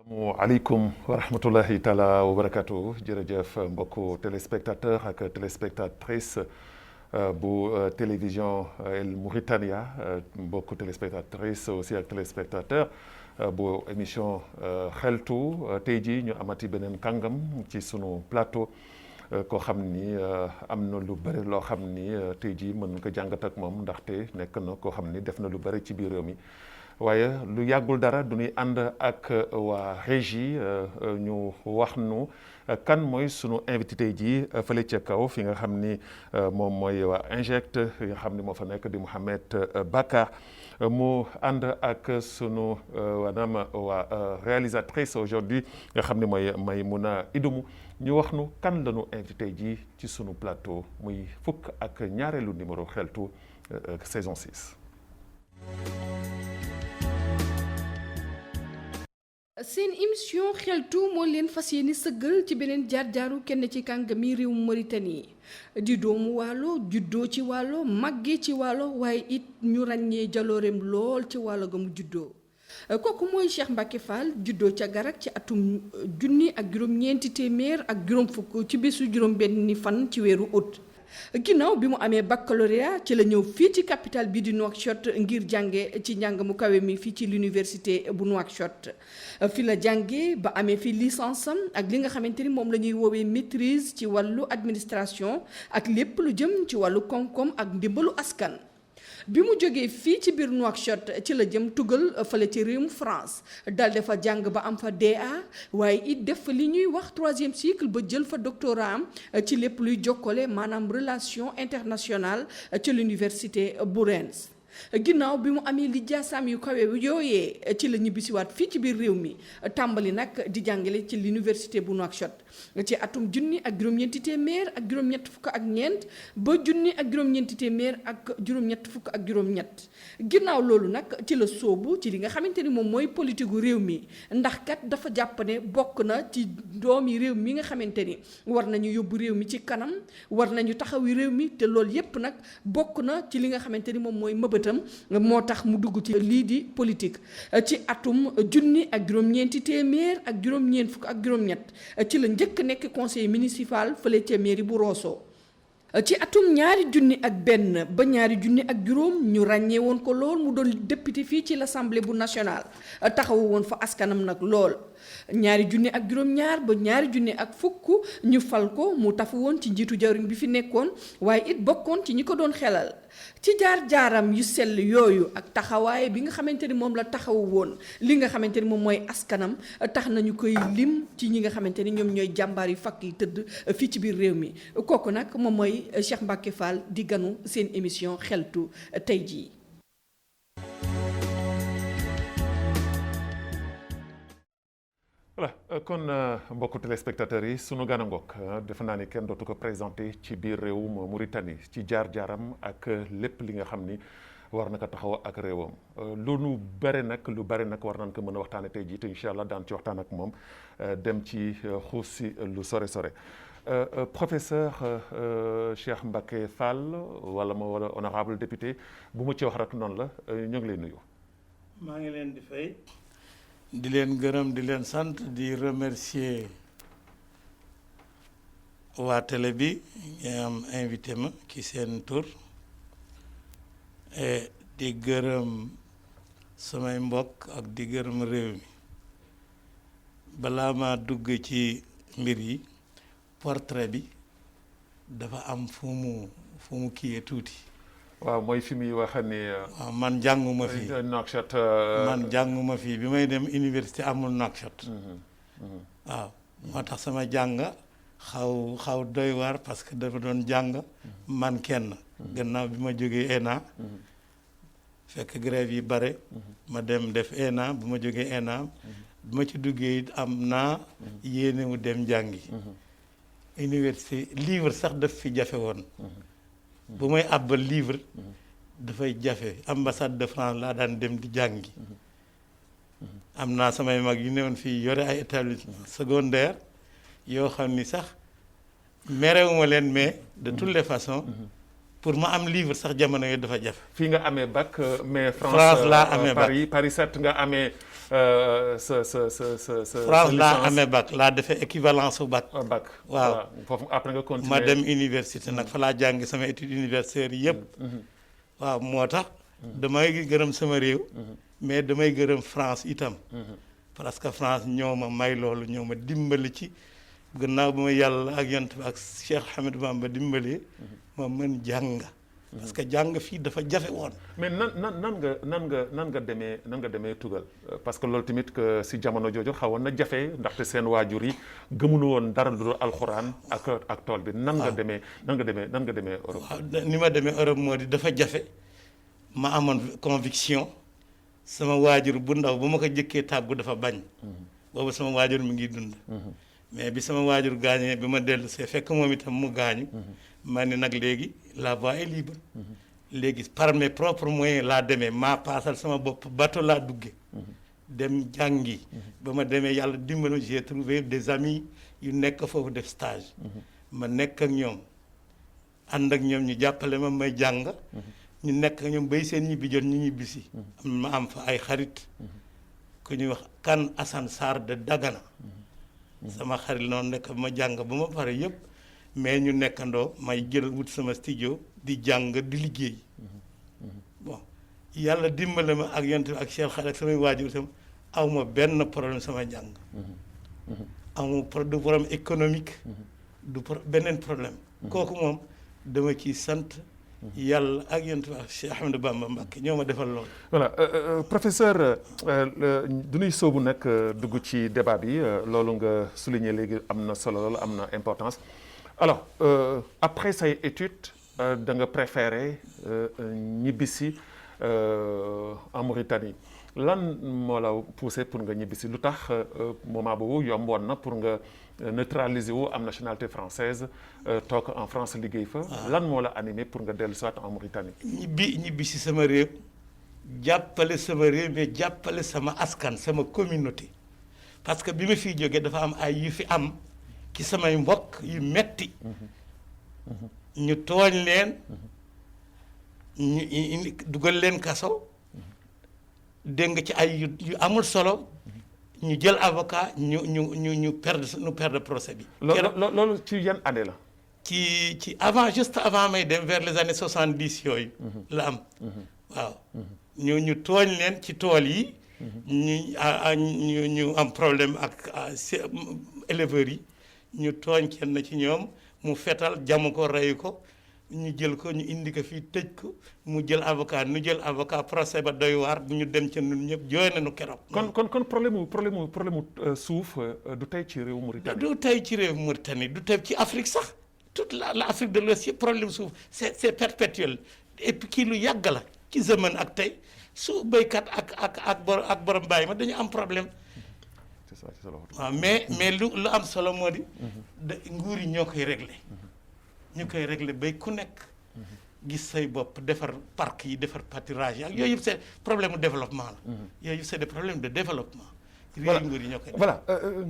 Asalaamaaleykum wa rahmatullahi taala wa barakatu jërëjëf mbokku téléspectateur ak téléspectatrice bu télévision El Mauritania mbokku téléspectatrice aussi ak téléspectateur bu émission xeltu tey jii ñu amati beneen kàngam ci sunu plateau koo xam ni am na lu bëri loo xam ni tey jii mën nga ko jàngat ak moom ndaxte nekk na koo xam ni def na lu bëri ci biir réew mi. waaye lu yàggul dara du ñuy ànd ak waa régie ñu wax nu kan mooy sunu invité tey jii fële ca kaw fi nga xam ni moom mooy waa Inject fi nga xam ni moo fa nekk di Mouhamed Bakar mu ànd ak sunu maanaam waa réalisatrice aujourd'hui nga xam ni mooy Maimouna Idoumou ñu wax nu kan la ñu invité jii ci sunu plateau muy fukk ak ñaareelu numéro xeltu saison 6. seen émission xeltu moo leen fas yéene sëggal ci beneen jaar-jaaru kenn ci kàngami réew Mauritanie di doomu waalo juddoo ci waalo màggee ci waalo waaye it ñu ràññee jalooreem lool ci waalo ga mu juddoo kooku mooy Cheikh Mbacké Fall juddoo ca Garak ci atum junni ak juróom-ñeenti téeméer ak juróom fukk ci bésu juróom-benni fan ci weeru août. ginnaaw bi mu amee baccalauréat ci la ñëw fii ci capitale bi di Nouakchott ngir jànge ci njàng mu kawe mi fii ci l'université bu Nouakchott fi la jànge ba amee fi licence am ak li nga xamante ni moom la ñuy woowee maîtrise ci wàllu administration ak lépp lu jëm ci wàllu koom-koom ak ndimbalu askan. bi mu jógee fii ci biir Nouakchott ci la jëm tugal fële ci réewum France dal dafa jàng ba am fa DA waaye it def fa li ñuy wax 3e cycle ba jël fa doctorat am ci lépp luy jokkale maanaam relation internationale ci l'université bu Reims. ginnaaw bi mu amee lijaasaam yu kawe yooyee ci la ñibbisiwaat fii ci biir réew mi tàmbali nag di jàngale ci l'université bu Nouakchott ci atum junni ak juróom-ñeenti téeméer ak juróom-ñett fukk ak ñeent ba junni ak juróom-ñeenti téeméer ak juróom-ñett fukk ak juróom-ñett ginnaaw loolu nag ci la sóobu ci li nga xamante ni moom mooy politique gu réew mi ndax kat dafa jàpp ne bokk na ci doomi réew mi nga xamante ni war nañu yóbbu réew mi ci kanam war nañu taxawi réew mi te loolu yépp nag bokk na ci li nga xamante ni moom mooy mëbët moo tax mu dugg ci lii di politique ci atum junni ak juróom-ñeenti téeméer ak juróom-ñeent fukk ak juróom-ñett ci la njëkk nekk conseil municipal fële ca mairie bu Rosso ci atum ñaari junni ak benn ba ñaari junni ak juróom ñu ràññee woon ko lool mu doon député fii ci l'Assemblée bu nationale taxawu woon fa askanam nag lool ñaari junni ak juróom-ñaar ba ñaari junni ak fukk ñu fal ko mu tafu woon ci njiitu jawriñ bi fi nekkoon waaye it bokkoon ci ñi ko doon xelal ci jaar-jaaram yu sell yooyu ak taxawaay bi nga xamante ni moom la taxawu woon li nga xamante ni moom mooy askanam tax nañu koy lim ci ñi nga xamante ni ñoom ñooy jàmbaar yu fakk yi tëdd fii ci biir réew mi kooku nag moom mooy Cheikh Mbacké Fall di ganu seen émission xeltu tey jii. voilà kon mbokku téléspectateurs yi sunu gan a ngoog defe naa ni kenn dootu ko présenté ci biir réewum Mauritanie ci jaar-jaaram ak lépp li nga xam ni war na ko taxaw ak réewam lu bare nag war nañ ko mën a waxtaane tey jii te incha allah daan ci waxtaan ak moom dem ci xuus si lu sore professeur Cheikh Mbacké Fall wala honorable député bu mu ci wax rek noonu la ñu ngi lay nuyu. maa ngi leen di fay. di leen gërëm di leen sant di remercier waa télé bi ñu am invité ma ci seen tur et di gërëm samay mbokk ak di gërëm réew mi balaa ma dugg ci mbir yi portrait bi dafa am fu mu kiyee tuuti. waaw mooy fi muy wax ni. waaw man jànguma fii Nouakchott. man jànguma fii bi may dem université amul Nouakchott. waaw moo tax sama jàng xaw doy waar parce que dafa doon jàng man kenn. gannaaw bi ma jógee ENA. fekk grève yi bare. ma dem def ENA bu ma jógee ENA. bi ma ci duggee it am naa yéene mu dem jàngi. université livre sax daf fi jafe woon. bu may àbbal livre dafay jafe ambassade de France laa daan dem di jàngi am naa samay mag yu newoon fii yore ay établissement secondaire yoo xam ni sax merewuma leen mais de toutes les façons pour ma am livre sax jamono yooyu dafa jafe. fii nga amee bac mais France laa amee bac Paris 7 nga amee sa France laa amee bac laa defee équivalence au bac. bac waaw foofu après nga continuer. ma dem université nag fa laa jàngi sama étude universitaire yëpp. waaw moo tax. damay gërëm sama réew. mais damay gërëm France itam. parce que France ñoo ma may loolu ñoo ma dimbali ci gannaaw ba ma yàlla ak yant bi ak Cheikh Ahmadou Bamba dimbalee. ma mën jàng. parce que jàng fii dafa jafe woon. mais nan nga demee tugal parce que loolu tamit que si jamono jooju xawoon na jafe ndaxte seen waajur yi gëmuñu woon dara lu dul alxuraan ak tool bi. nan nga demee Europe. waaw ni ma demee Europe moo di dafa jafe ma amoon conviction sama waajur bu ndaw bu ma ko jëkkee tàggu dafa bañ. boobu sama waajur mi ngi dund. mais bi sama waajur gaañee bi ma dellu see fekk moom itam mu gaañu. ma ne nag léegi la voie est libre. léegi par mes propres moyens laa demee maa paasal sama bopp bateau laa dugge dem jàngi. ba ma demee yàlla dimbali j'ai trouvé des amis yu nekk foofu def stage. ma nekk ak ñoom ànd ak ñoom ñu jàppale ma may jàng. ñu nekk ak ñoom bay seen ñibbi jot ñu ñibbisi. ma am fa ay xarit. ku ñuy wax kan Assane Sarr de Dagana. sama xarit noonu nekk ma jàng ba ma pare yëpp. mais ñu nekkandoo may jël wut sama studio di jàng di liggéey. bon yàlla dimbale ma ak yonent bi ak Cheikh Xale ak samay waajur itam aw ma benn problème sama jàng. amu du problème économique. du beneen problème. kooku moom dama ciy sant. yàlla ak yonent bi ak Cheikh Ahmadou Bamba Mbacké ñoo ma defal loolu. voilà professeur du ñuy sóobu nag dugg ci débat bi loolu nga souligner léegi am na solo loolu am na importance. alors après say études da nga préféré ñibbisi en Mauritanie lan moo la poussé pour nga ñibbisi lu tax moment boobu yomboon na pour nga neutraliser wu am nationalité française toog en France liggéey fa. lan moo la animé pour nga dellu soit en Mauritanie. ñibbisi sama réew jàppale sama réew mais jàppale sama askan sama communauté parce que bi ma fiy jógee dafa am ay yu fi am. ci samay mbokk yu metti ñu tooñ leen ñu dugal leen kaso dégg nga ci ay yu amul solo ñu jël avocat ñu perdre procès bi. loolu ci yan année la. ci avant juste avant may dem vers les années 70 yooyu. la am. waaw ñu tooñ leen ci tool yi. ñu am problème ak éleveurs yi. ñu tooñ kenn ci ñoom mu fetal jam ko rey ko ñu jël ko ñu indi ko fii tëj ko mu jël avocat nu jël avocat procès ba doy waar bu ñu dem ca ñun ñëpp jooy nañu keroog. kon problème suuf du tey ci réew Mauritanie. du tey ci réew Mauritanie du tey ci Afrique sax toute la Afrique de l'Ouest yëpp problème suuf c'est perpétuel et puis kii lu yàgg la ci zaman ak tey su béykat ak borom bàyyi ma dañu am problème. waaw mais lu am solo moo di. nguur yi ñoo koy réglé. ñu koy réglé bay ku nekk. gis say bopp defar parc yi defar pâturage yi ak yooyu yëpp c'est problème mu développement la. yooyu yëpp c'est des problèmes de développement. voilà nguur yi ñoo koy voilà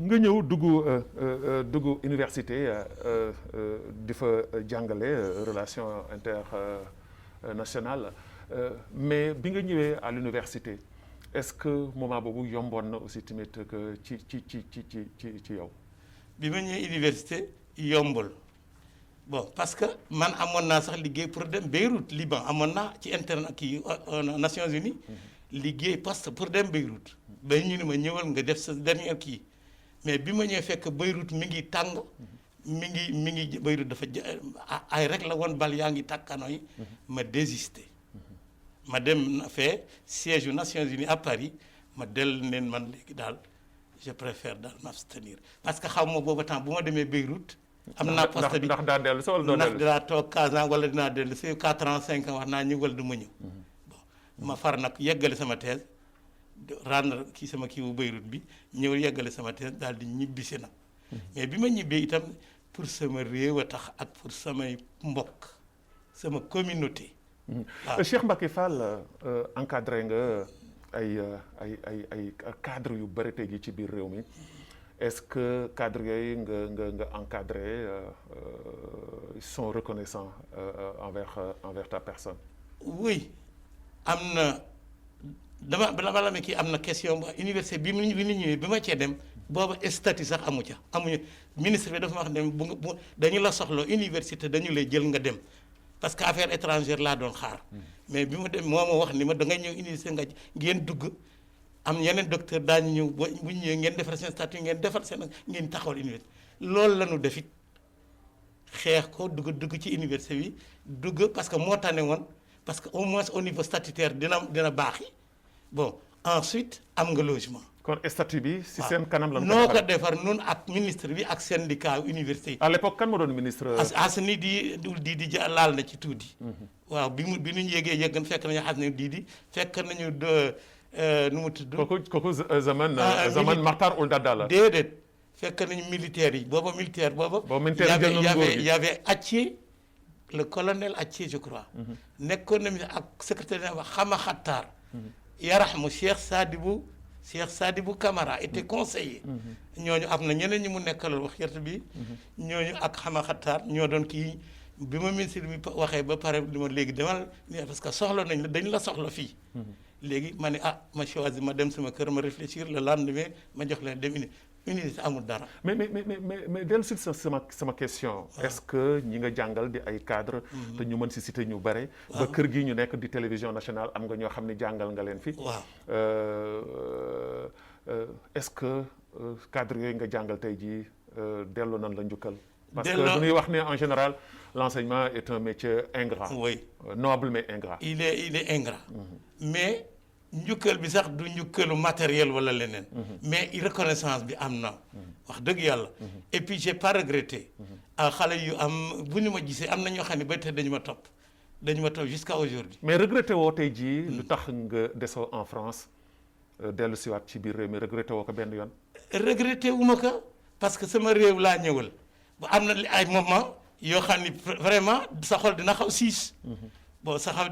nga ñëw dugg université di fa jàngale relation internationale mais bi nga ñëwee à l'université est-ce que moment boobu yomboon na aussi tamit que ci yow. bi ma ñëwee université yombul bon parce que man amoon naa sax liggéey pour dem Beyrouth Liban amoon naa ci Nations Unies liggéey poste pour dem Beyrouth ba ñu ne ma ñëwal nga def sa dernier kii mais bi ma ñëwee fekk Beyrouth mi ngi tàng mi ngi Beyrouth dafa ay rek la woon bal yaa ngi tàkkanoo yi ma désisté. ma dem fee siège yu Nations Unies à Paris ma dellu neen man léegi daal je préfère daal m'abstenir parce que xaw ma booba temps bu ma demee Beyrouth. am naa poste bi ndax daa dellu si wala doo dellu si ndax dinaa toog 15 ans wala dinaa dellu si 4 ans 5 ans wax naa ñëw wala du ma ñëw. bon ma far nag yeggale sama thèse rendre kii sama kii wu Beyrouth bi ñëw yeggale sama thèse daal di ñibbisi nag. mais bi ma ñibbee itam pour sama réew a tax ak pour samay mbokk sama communauté. Cheikh Mbacké Fall encadré nga ay cadre yu bëri tey jii ci biir réew mi est-ce que cadres yooyu nga encadré ils sont reconnaissants envers ta personne. oui am na bala la kii am na question bu université bi ni ñëwee bi ma cee dem booba statut sax amuñu ministre bi dafa ma wax ne bu dañu la soxla université dañu lay jël nga dem parce que affaire étrangère laa doon xaar mais bi ma dem moo ma wax ni ma da ngay ñëw université ngeen dugg am yeneen docteur daañu ñëw bu ñëwee ngeen defar seen statut ngeen defar seen ngeen taxawal université loolu la ñu defit xeex ko dugg ci université bi dugg parce que moo tane woon parce que au moins au niveau statutaire dina baaxi bon ensuite am nga logement. kon statut bi si seen kanam la. noo ko defar nun ak ministre bi ak syndicat université yi. à l'époque kan moo doon ministre. Asni di laal na ci tuuti. waaw bi ñu yéegee yëggan fekk nañu Asni di fekk nañu nu mu tudd. kooku zaman Makhtar Ould Daddah la. déedéet fekk nañu militaires yi booba militaire booba. y avait Attié le colonel Attié je crois. nekkoon na ak secrétaire ba Xama Xattaar. Yarahmu Cheikh Sadibou Camara était conseiller. ñooñu am na ñeneen ñi mu nekkaloon wax yart bi. ñooñu ak Xama Xattaar ñoo doon kii bi ma ministre bi waxee ba pare li ma léegi demal parce que soxla nañ la dañ la soxla fii. léegi ma ne ma choisir ma dem sama kër ma réfléchir le lendemain ma jox leen dem université amul dara. mais dellu si sama question. est-ce que ñi nga jàngal di ay cadre te ñu mën si citer ñu bare. ba kër gi ñu nekk di télévision nationale am nga ñoo xam ne jàngal nga leen fi. waaw est-ce que cadre yooyu nga jàngal tey jii delloo nañ la njukkal. parce que bu ñuy wax ne en général l'enseignement est un métier ingrat. oui noble mais ingrat. il est ingrat. mais njukkal bi sax du njukkalu matériel wala leneen. mais reconnaissance bi am na. wax dëgg yàlla. et puis j'ai pas regretté. xale yu am bu ñu ma gisee am na ñoo xam ne ba tey dañu ma topp jusqu'à aujourd'hui. mais regretté woo tey jii. lu tax nga desoo en France dellu siwaat ci biir réew mi regretté woo ko benn yoon. regretté wu ma ko parce que sama réew laa ñëwal. bu am na ay moment yoo xam ni vraiment sa xol dina xaw siis. bon sa xol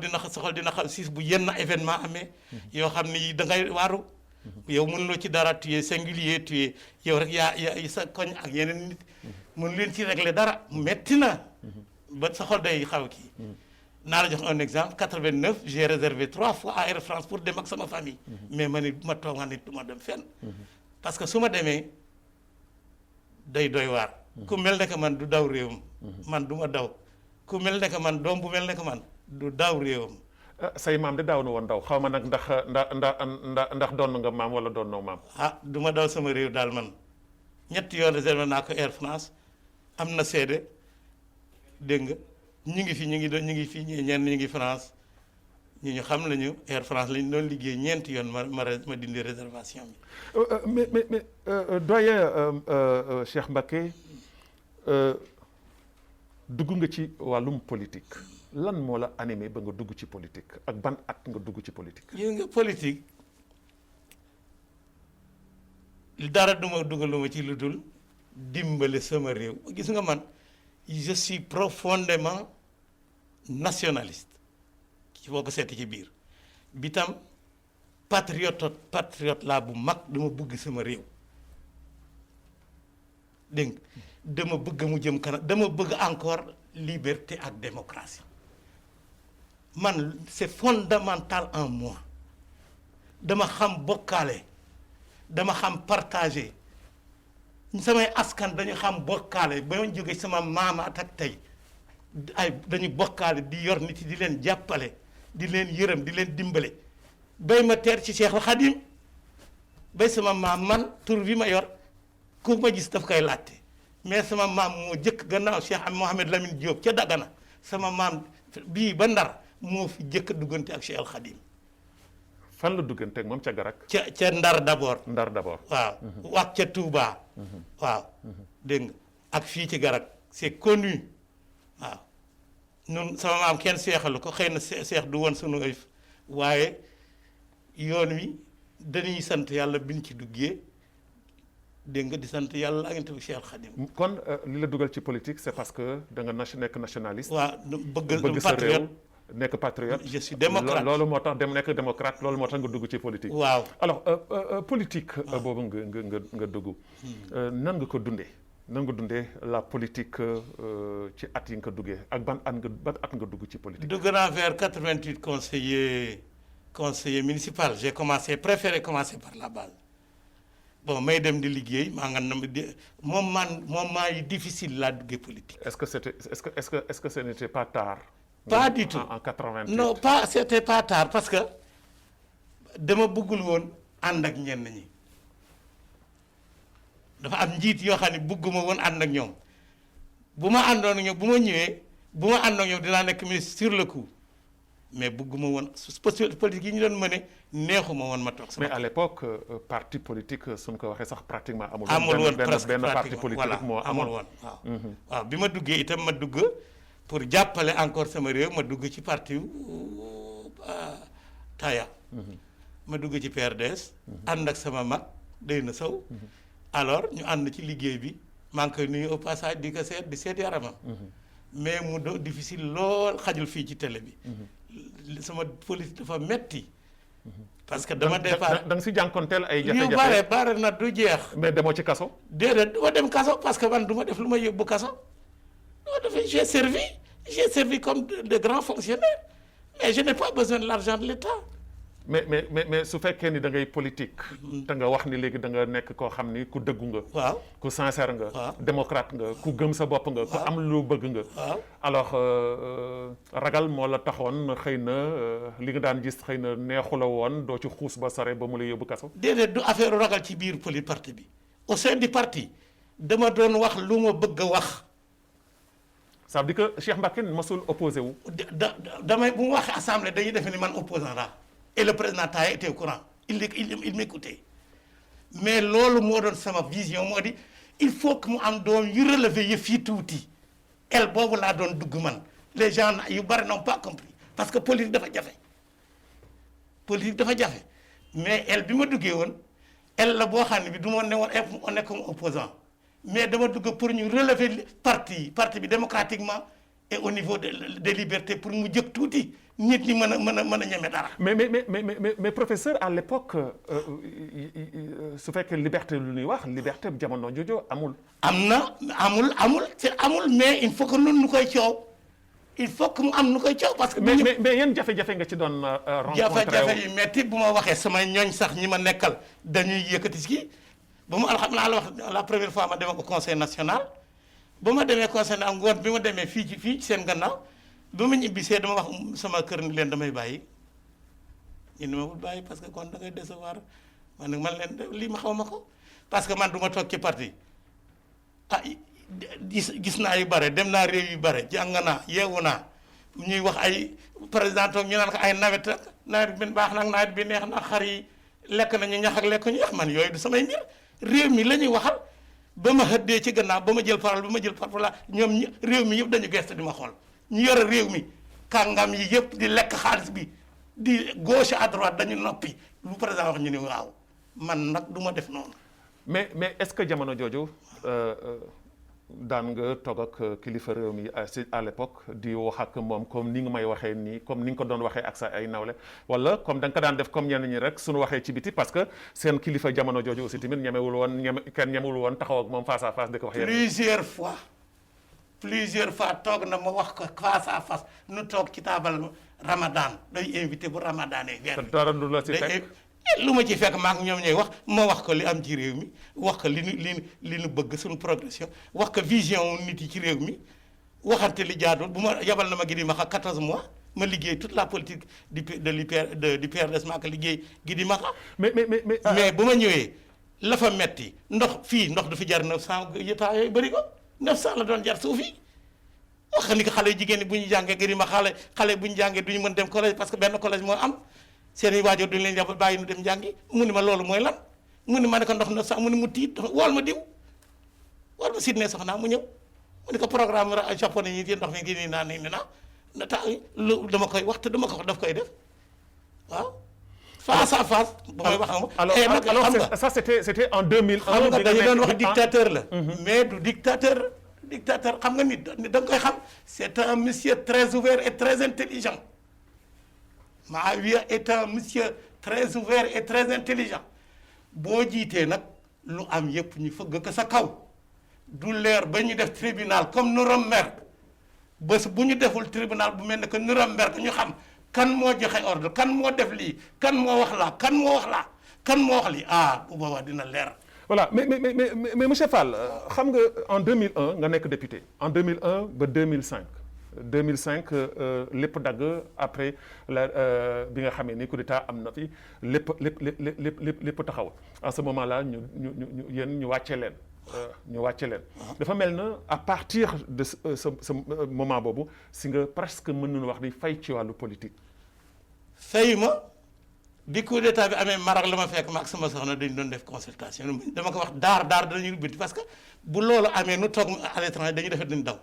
dina xaw siis bu yenn événement amee. yoo xam ni da ngay waaru. yow mënuloo ci dara tu es singulier tu es yow rek yaa sa koñ ak yeneen nit. mënu leen ci régler dara metti na. ba sa xol day xaw kii. naa la jox un exemple 89 j'ai réservé 3 fois à Air France pour dem ak sama famille. mais ma ni ma toog nit du ma dem fenn. parce que su ma demee day doy waar. ku mel ne que man du daw réewam. man du ma daw ku mel ne que man doom bu mel ne que man du daw réewam. say maam de daaw na woon daw xaw ma nag ndax doon nga maam wala doon noo maam. du ma daw sama réew daal man ñetti yoon réservé naa ko Air France am na seede dégg nga ñu ngi fi ñenn ñu ngi France ñu xam nañu Air France lañ doon liggéey ñeenti yoon ma dindi réservation bi. mais doyen Cheikh Mbacké dugg nga ci wàllum politique lan moo la animé ba nga dugg ci politique ak ban at nga dugg ci politique. yéen nga politique dara duma dugaluma ci lu dul dimbale sama réew gis nga man je suis profondément nationaliste ci boo ko seeti ci biir bi tam patriote laa bu mag dama bëgg sama réew dégg dama bëgg mu jëm kanam dama bëgg encore liberté ak démocratie man c'est fondamental en moi dama xam bokkaale dama xam partager samay askan dañu xam bokkaale ba ma jóge sama maamaat ak tey dañu bokkaale di yor nit yi di leen jàppale di leen yërëm di leen dimbale bay ma teer ci Cheikhul Khadim bay sama maam man tur bi ma yor ku ma gis daf koy laajte mais sama maam moo jëkk gannaaw Cheikh Mohamed Lamine Diop ca Dagana sama maam bii ba Ndar moo fi jëkk duggante ak Cheikhul Khadim. fan la duggante ak moom ca Garak. ca Ndar d'abord. waaw. wax ca Touba. waaw dégg nga ak fii ci Garak c'est connu waaw ñun sama maam kenn seexalu ko xëy na seex du woon sunu ëyf waaye yoon wi dañuy sant yàlla bi ñu ci duggee dégg nga di sant yàlla ak itam Cheikh Khadim. kon li la dugal ci politique c'est parce que da nga nekk nationaliste. waaw bëgg sa réew nekk patriote. je suis démocrate loolu moo tax nekk démocrate loolu moo tax nga dugg ci politique. waaw alors politique. boobu nga dugg. nan nga ko dundee. nan nga dundee la politique ci at yi nga ko duggee ak ban at nga dugg ci politique. dugg naa vers 88 conseiller municipal j'ai préféré commencer par la base bon may dem di liggéey maa nga moment yi difficile laa duggee politique. est-ce que ce n'était pas tard. pas du tout en 88. non c'était pas tard parce que dama bëggul woon ànd ak ñenn ñi dafa am njiit yoo xam ne bëgguma woon ànd ak ñoom bu ma àndoon ak ñoom bu ma ñëwee bu ma àndoon ak ñoom dinaa nekk ministre sur le coup mais bëgguma woon politique yi ñu doon mëne neexuma woon ma toog sama. mais à l'époque parti politique suñ ko waxee sax pratiquement amul. amul woon presque benn parti politique moo amul woon waaw. waaw bi ma duggee itam ma dugg pour jàppale encore sama réew ma dugg ci parti Taya. ma dugg ci PRDS. ànd ak sama mag Deyna Sow. alors ñu ànd ci liggéey bi maa ngi koy nuyu au passage di ko seet di seet yaramam. mais mu do difficile lool xajul fii ci télé bi. sama politique dafa metti parce que dama départ da nga si jànkonteel ay jafe-jafe yu bare na du jeex. mais demoo ci kaso. déedéet du ma dem kaso parce que man du ma def lu ma yóbbu kaso. j'ai servi comme de grands fonctionnaires mais je n'ai pas besoin de l'argent de l'État. mais su fekkee ni da ngay politique. te nga wax ni léegi da nga nekk koo xam ni ku dëggu nga. waaw ku sincère nga. waaw démocrate nga ku gëm sa bopp nga. ku am lu bëgg nga. waaw alors ragal moo la taxoon xëy na li nga daan gis xëy na neexu la woon doo ci xuus ba sore ba mu la yóbbu kaso. déedéet du affaire ragal ci biir parti bi au sein du parti dama doon wax lu ma bëgg a wax. ça veut dire que Cheikh Mbacké masul opposé wu. damay bu mu waxee assemblée dañuy defe ni man opposant la et le président Taye était au courant il m'écoutait mais loolu moo doon sama vision moo di il faut que mu am doom yu relever yëf yi tuuti el boobu laa doon dugg man les gens yu bari n'ont pas compris parce que politique dafa jafe mais el bi ma duggee woon el la boo xam ne bi du ma ne woon nekk comme opposant mais dama dugg pour ñu relever parti bi démocratiquement et au niveau des libertés pour mu jëkk tuuti nit ñi mën a ñeme dara. mais professeur à l'époque su fekkee liberté lu ñuy wax liberté bi jamono jooju amul. amul mais il faut que nun nu koy coow il faut que mu am nu koy coow parce que. mais yan jafe-jafe nga ci doon rencontré. jafe-jafe yu metti bu ma waxee samay ñooñ sax ñi ma nekkal dañuy yëkkati ci ba mu alhamdulilah la wax la première fois ma demee ko conseil national. ba ma demee conseil am ngoon bi ma demee fii ci seen gannaaw ba ma ñibbisee dama wax sama kër ni leen damay bàyyi ñu ne ma wul bàyyi parce que kon da ngay décevoir man leen lii ma xaw ma ko parce que man du ma toog ci parti gis naa yu bare dem naa réew yu bare jàng naa yeewu naa ñuy wax ay président toog ñu naan ko ay nawet bi baax nag nawet bi neex na xar yi lekk nañu ñax ak lekk ñu yax man yooyu du samay mbir réew mi la ñuy waxal. ba ma xëddee ci gannaaw ba ma jël parole ñoom réew mi yëpp dañu gëstu di ma xool ñu yore réew mi kàngam yi yëpp di lekk xaalis bi di gauche à droite dañu noppi lu président wax ñu ne waaw man nag du ma def noonu. mais est-ce que jamono jooju daan nga toog ak kilifa réew mi à l'époque di wax ak moom comme ni nga may waxee nii comme ni nga ko doon waxee ak sa ay nawle wala comme da nga ko daan def comme ñenn ñi rek suñu waxee ci biti parce que seen kilifa jamono jooju aussi tamit kenn ñemewul woon taxaw ak moom face à face di ko wax. plusieurs fois toog na ma wax ko face à face nu toog ci taabal Ramadan day invité bu Ramadan yi. dara du la si teg lu ma ci fekk maa ngi ñoom ñooy wax ma wax ko li am ci réew mi wax ko li nu bëgg suñu progression wax ko vision nit yi ci réew mi waxante li jaadul bu ma yabal na ma Gidi Maxa 14 mois ma liggéey toute la politique du PRDS maa ko liggéey Gidi Maxa mais bu ma ñëwee la fa metti ndox du fi jar 900 yëtaa yooyu bëri ko 900 la doon jar suuf yi wax ni ko xale yu jigéen ñi bu ñu jàngee Gidi Maxa xale bu ñu jàngee du ñu mën dem collège parce que benn collège moo am seen i waajur duñu leen jàpp bàyyi nu dem jàngi mu ni ma loolu mooy lan mu ni ma ne ko ndox na sax mu ni mu tiit wool ma diw wool ma Sidney soxna mu ñëw mu ni ko programme japonais yi di ndox mi gi nii naa na tax lu dama koy wax te dama ko daf koy def waaw face à face bu may wax alors ça c'était en 2001 xam nga dañu doon wax dictateur la mais du dictateur xam nga nit da nga koy xam c'est un monsieur très ouvert et très intelligent Maawiya est un monsieur très ouvert et très intelligent boo jiitee nag lu am yëpp ñu fëgg ko sa kaw du leer ba ñu def tribunal comme Nuremberg bés bu ñu deful tribunal bu mel ne que Nuremberg ñu xam kan moo joxe ordre kan moo def lii kan moo wax laa kan moo wax laa kan moo wax lii bu boobaa dina leer. voilà mais monsieur Fall xam nga en 2001 nga nekk député en 2001 ba 2005 lépp dagg après bi nga xamee ni coup d'état am na fi lépp taxaw en ce moment là ñu yéen ñu wàcce leen. dafa mel na à partir de ce moment boobu si nga presque mën nañu wax ni fay ci wàllu politique. fay ma bi coup d'état bi amee Maroc la ma fekk ma ak sama soxna dañu doon def consultation dama ko wax daar dañuy binti parce que bu loolu amee nu toog à l'étranger dañuy defee dañu daw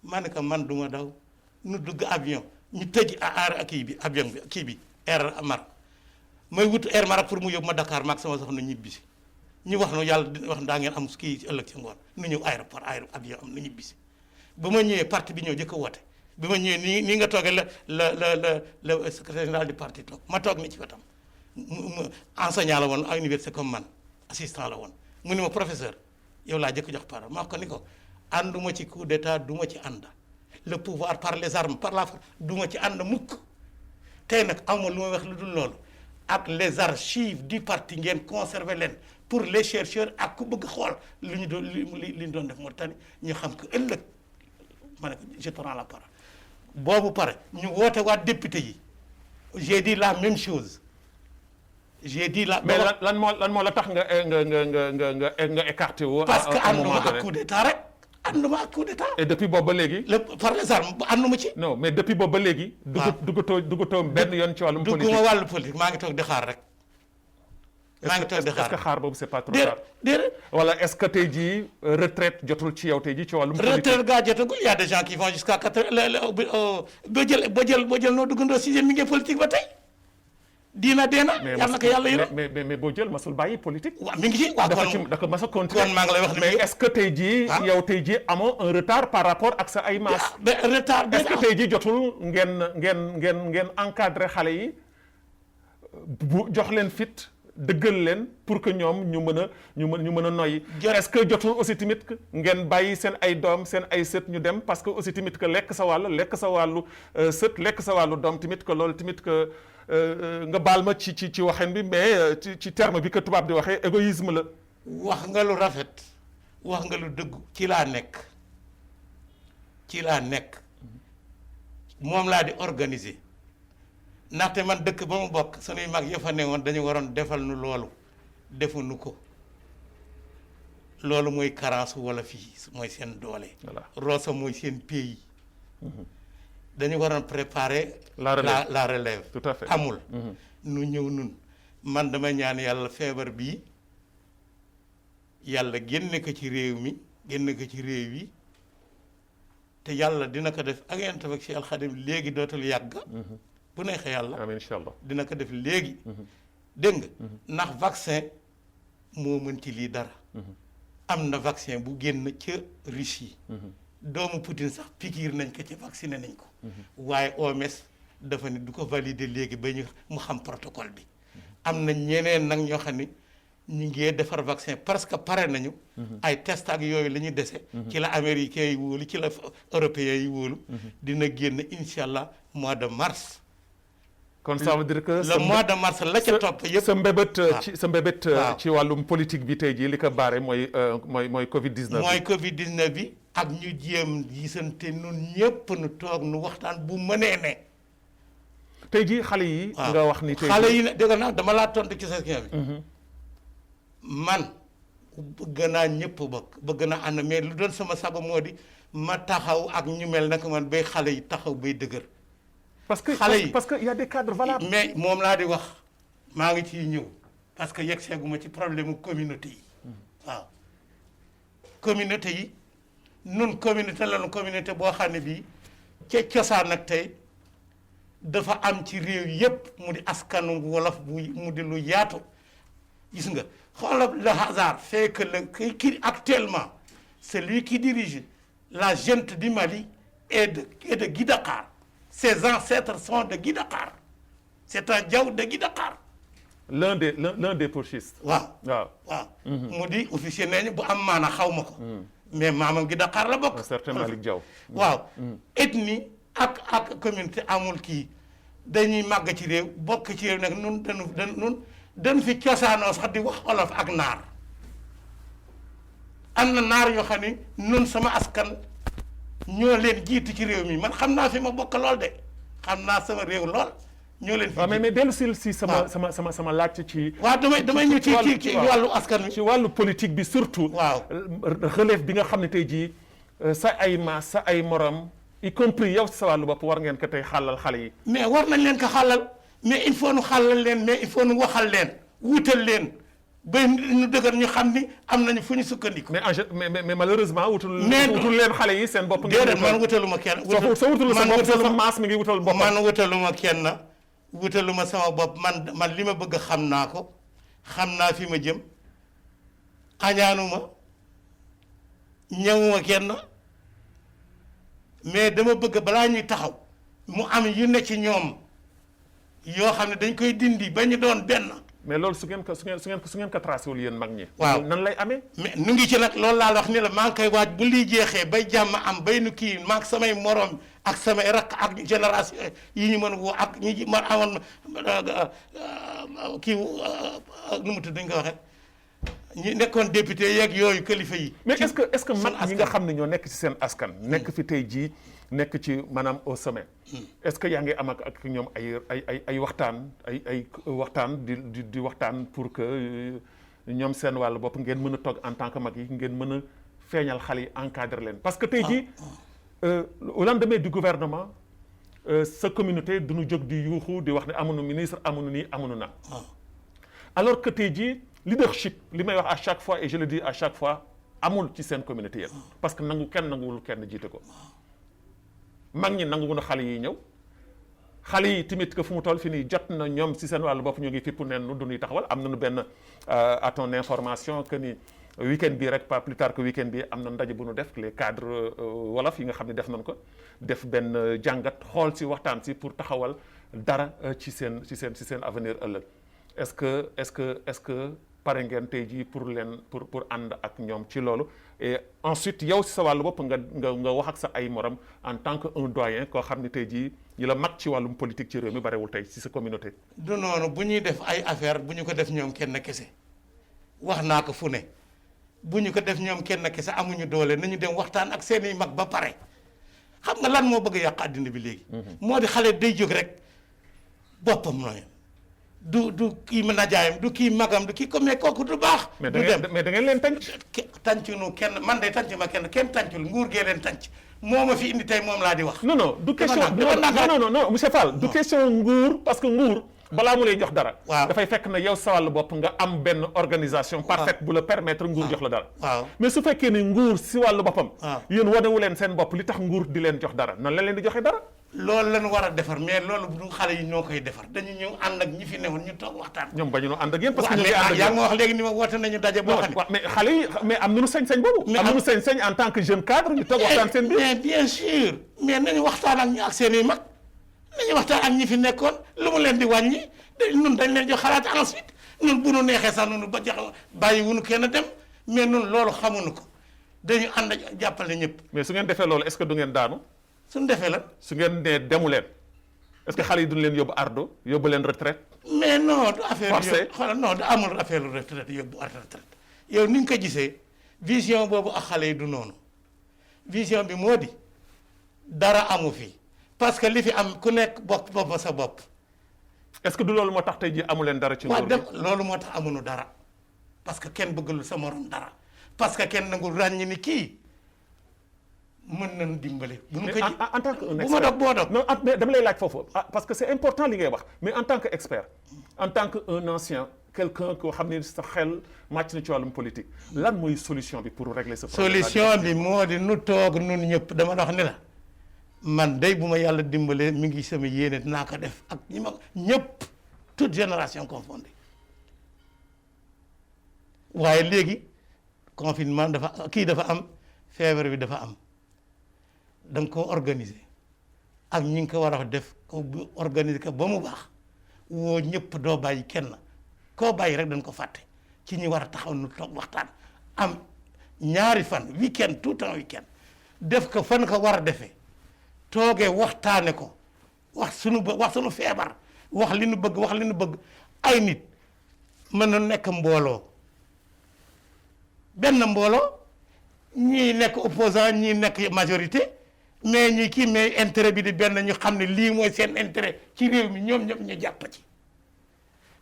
ma ne ko man du ma daw nu dugg avion ñu tëj kii bi avion bi kii bi Air Maroc may wut Air Maroc pour mu yóbbu ma Dakar ma ak sama soxna ñibbisi ñu wax no yàlla wax daa ngeen am kii ci ëllëg ci ngoon nu ñëw aéroport avion am nu ñibbisi ba ma ñëwee parti bi ñëw jëkk a woote bi ma ñëwee nii nga toogee la secrétaire général du parti toog ma toog ni ci wetam mu enseignant la woon à université comme man assistant la woon mu ni ma professeur yow laa jëkk jox parole ma wax ko ni ko ànduma ci coup d'état du ma ci ànd le pouvoir par les armes par la force du ma ci ànd mukk tey nag amul lu may wax lu dul loolu ak les archives du parti ngeen conserver leen pour les chercheurs ak ku bëgg xool lu ñu doon li ñu doon def Mauritanie ñu xam que ëllëg ma ne ko je te rends la parole boobu pare ñu woote waa député yi j'ai dit la même chose j'ai dit la. mais lan moo la tax nga écarté wu. parce que ànduma ak coup d'état rek ànduma ak coup d'état. et depuis boobu ba léegi. par les armes ànduma ci. non mais depuis boobu ba léegi. waaw duggatoo benn yoon ci wàllum politique. dugguma wàllu politique maa ngi toog di xaar rek. maa ngi toog di xaar est-ce que xaar boobu c'est pas trop tard. déedéet. wala est-ce que tey jii retraite jotul ci yow tey jii ci wàllum politique. retraite gaa jotagul y a des gens qui vont jusqu'à 4 ba jël noo duggandoo sixième mi ngi politique ba tey. diina deena yàlla na ko yàlla yërëm mais boo jël masul bàyyi politique. waaw mi ngi ci waaw kon dafa mas a continuer kon maa ngi lay wax mais est-ce que tey jii. yow tey jii amoo un retard par rapport ak sa ay maas. retard est-ce que tey jii jotul ngeen encadrer xale yi bu jox leen fit dëggal leen pour que ñoom ñu mën a noyyi. est-ce que jotul aussi tamit ngeen bàyyi seen ay doom seen ay sët ñu dem parce que aussi tamit que lekk sa wàllu sët lekk sa wàllu doom tamit que loolu tamit que. nga baal ma ci waxin bi mais ci terme bi que tubaab di waxee égoïsme la. wax nga lu rafet wax nga lu dëgg ci laa nekk moom laa di organiser ndaxte man dëkk ba mu bokk sunuy mag ya fa ne woon dañu waroon defal nu loolu defuñu ko loolu mooy carence wala fii mooy seen doole. voilà Rosso mooy seen pays. dañu waroon préparer la relève tout à fait amul nu ñëw nun man dama ñaan yàlla feebar bii yàlla génne ko ci réew mi génne ko ci réew yi te yàlla dina ko def ak yonent bi ci alxadim léegi dootul yàgg bu neexee yàlla amiin incha allah dina ko def léegi dégg nga ndax vaccin moo mën ci lii dara am na vaccin bu génn ca Russie doomu Poutine sax pikiir nañ ko ci vacciné nañ ko waaye OMS dafa ne du ko valider léegi ba mu xam protocole bi am na ñeneen nag ñoo xam ne ñu ngi defar vaccin parce que pare nañu ay test ak yooyu la ñuy dese ci la américains yi wóolu ci la européens yi wóolu dina génn incha allah mois de mars kon ça veut dire que le mois de mars la ca topp yëpp sa mbébét ci wàllum politique bi tey jii li ko baare mooy Covid 19 mooy Covid 19 bi ak ñu jéem gisante nun ñëpp nu toog nu waxtaan bu mënee ne tey jii xale yi nga wax ni tey xale yi ne dégg naa dama laa tontu ci sa question bi man bëgg naa ñëpp bëgg naa ànd mais lu doon sama sago moo di ma taxaw ak ñu mel nag man bay xale yi taxaw bay dëgër parce que xale yi parce que y a des cadres valables mais moom laa di wax maa ngi ciy ñëw parce que yegg seeguma ci problème mu communauté yi waaw communauté yi nun communauté lañu communauté boo xam ne bii ca cosaan nag tey dafa am ci réew yépp mu di askanu wolof bu mu di lu yaatu gis nga xoolal le hasard fait que qui actuellement celui qui dirige la junte du Mali est de Guy Dakar ses ancêtres sont de Guy Dakar c'est un Diaw de Guy Dakar. l'un des putschistes. waaw. mu di officier nee ñu bu am maana xaw ma ko. mais maamam Guy Dakar la bokk. un certain Malick Diaw. waaw. ethnie ak communauté amul kii dañuy màgg ci réew bokk ci réew nag nun dañu fi cosaanoo sax di wax olof ak naar am na naar yoo xam ne nun sama askan ñoo leen jiitu ci réew mi man xam naa fi ma bokk lool de xam naa sama réew lool ñoo leen fi waaw mais dellu si sama laaj ci. waaw damay ñëw ci wàllu askan wi. ci wàllu politique bi surtout. waaw relève bi nga xam ne tey jii sa ay maas sa ay morom y compris yow sa wàllu bopp war ngeen ko tey xàllal xale yi. mais war nañ leen ko xàllal mais il faut nu xàllal leen mais il faut nu waxal leen wutal leen ba ñu dëgër ñu xam ni am nañu fu ñu sukkandiku. mais malheureusement wutul leen xale yi seen bopp. déedéet man wutaluma kenn. soo wutalul sa bopp sa maas mi ngi wutal boppam. man wutaluma kenn wutaluma sama bopp man li ma bëgg xam naa ko xam naa fi ma jëm añaanuma ñëwuma kenn mais dama bëgg balaa ñuy taxaw mu am yu ne ci ñoom yoo xam ne dañ koy dindi ba ñu doon benn. mais loolu su ngeen ko tracé wul yéen mag ñi. waaw nan lay amee. mais nu ngi ci nag loolu laa wax ni la maa ngi koy waaj bu lii jeexee bay jàmm am bay nu kii maag samay morom ak samay rakk ak génération yi ñu mën woo ak ñi ma amoon kii nu mu tudd dañ ko waxee ñi nekkoon député yeeg yooyu kilifa yi. mais est-ce que mag ñi nga xam ne ñoo nekk ci seen askan. nekk fi tey jii nekk ci maanaam au sommet. est-ce que yaa ngi am ak ñoom ay waxtaan ay waxtaan di waxtaan pour que ñoom seen wàllu bopp ngeen mën a toog en tant que mag yi ngeen mën a feeñal xale yi encadrer leen. parce que tey jii au lendemain du gouvernement sa communauté duñu jóg di yuuxu di wax ne amuñu ministre amuñu nii amuñu na. alors que tey jii leadership li may wax à chaque fois et je le dis à chaque fois amul ci seen communauté yéen parce que nanguwul kenn jiite ko. mag ñi nangu na xale yi ñëw xale yi tamit que fu mu toll fi nii jot na ñoom si seen wàllu bopp ñu ngi fippu neen nu duñuy taxawal am nañu benn à ton information que ni week-end bi rek pas plus tard que week-end bi am na ndaje bu nu def les cadres wolof yi nga xam ne def nañ ko def benn jàngat xool si waxtaan si pour taxawal dara ci seen avenir ëllëg est-ce que pare ngeen tey jii pour ànd ak ñoom ci loolu et ensuite yow si sa wàllu bopp nga wax ak sa ay morom en tant que un doyen koo xam ne tey jii ñi la mag ci wàllum politique ci réew mi barewul tey si sa communauté. du noonu bu ñuy def ay affaire bu ñu ko def ñoom kenn kese wax naa ko fu ne bu ñu ko def ñoom kenn kese amuñu doole nañu dem waxtaan ak seeni mag ba pare xam nga lan moo bëgg a yàq àddina bi léegi. moo di xale day jóg rek boppam nooy. du kii mën a jaayam du kii magam du kii comme mais kooku du baax. du dem mais da ngeen leen tànc. tàncunu kenn man day tànc ma kenn tàncul nguur gee leen tànc moo ma fi indi tey moom laa di wax. non du question non monsieur Fall du question nguur parce que nguur balaa mu lay jox dara. waaw dafay fekk na yow sa wàllu bopp nga am benn organisation. parfaite bu la permettre nguur jox la dara. waaw mais su fekkee ni nguur si wàllu boppam. waaw yéen wanewu leen seen bopp li tax nguur di leen jox dara nan la leen di joxe dara. loolu lañu war a defar mais loolu du xale yi ñoo koy defar dañu ñëw ànd ak ñi fi newoon ñu toog waxtaan. ñoom bañu ñu ànd ak yéen parce que ñu ngi ànd ak yaa ngi ma wax léegi ni ma woote nañu daje boo xam ne. mais xale yi mais am nañu sañ-sañ boobu. am nañu sañ-sañ en tant que jeune cadre ñu toog waxtaan seen biir. mais bien sûr mais nañu waxtaan ak ñu ak seen i mag nañu waxtaan ak ñi fi nekkoon lu mu leen di wàññi nun dañ leen jox xalaat ensuite nun bu nu neexee sax nunu ba jox bàyyi wuñu kenn dem mais nun loolu xamuñu ko dañu ànd ak jàppale ñëpp. mais su ngeen defee loolu est-ce que du ngeen daanu. suñu defee la. su ngeen nee demu leen est-ce que xale yi duñ leen yóbbu ardo yóbbu leen retraite. mais non du affaire forcé xoolal non du amul affaire retraite yóbbu retraite yow ni nga ko gisee vision boobu ak xale yi du noonu vision bi moo di dara amu fi parce que li fi am ku nekk bopp sa bopp. est-ce que du loolu moo tax tey jii amu leen dara. ci nguur gi loolu moo tax amuñu dara parce que kenn bëggul sa morom dara parce que kenn nangul ràññi ni kii. mën nañu dimbale. bu ñu ko en tant que un expert bu ma dog boo dog. non mais dama lay laaj foofu parce que c'est important li ngay wax mais en tant que expert en tant que un ancien quelqu'un koo xam ne sa xel màcc na ci wàllum politique lan mooy solution bi pour régler ce problème. solution bi moo di nu toog nun ñëpp dama wax ni la man day bu ma yàlla dimbalee mi ngi sama yéene dinaa ko def ak ñi ma ñëpp toute génération confondue waaye léegi confinement dafa am feebar bi dafa am. da nga ko organiser ak ñi nga ko war a def ko organiser ko ba mu baax woo ñëpp doo bàyyi kenn koo bàyyi rek dañ ko fàtte ci ñi war a taxaw nu toog waxtaan am ñaari fan week-end tout un week-end def ko fan ko war a defee toogee waxtaane ko wax sunu feebar wax li nu bëgg ay nit mën na nekk mbooloo benn mbooloo ñii nekk opposant ñii nekk majorité mais ñi kii mais intérêt bi di benn ñu xam ne lii mooy seen intérêt ci réew mi ñoom ñëpp ñu jàpp ci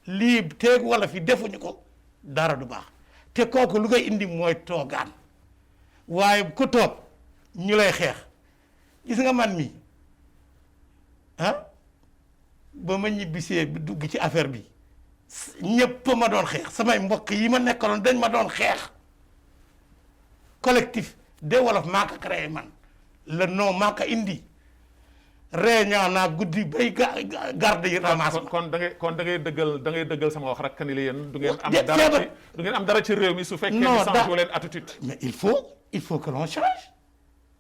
lii teegu wala fi defuñu ko dara du baax te kooku lu koy indi mooy toogaan waaye ku toog ñu lay xeex gis nga man mi ba ma ñibbisee dugg ci affaire bi ñëpp ma doon xeex samay mbokk yi ma nekkaloon dañ ma doon xeex collectif de wolof maa ko créé man le nom maa ko indi réunion naa guddi bay garde yi ramasse kon da ngay dëggal sama wax rek ni la yéen du ngeen am dara ci réew mi su fekkee ni changé leen attitude mais il faut que l'on change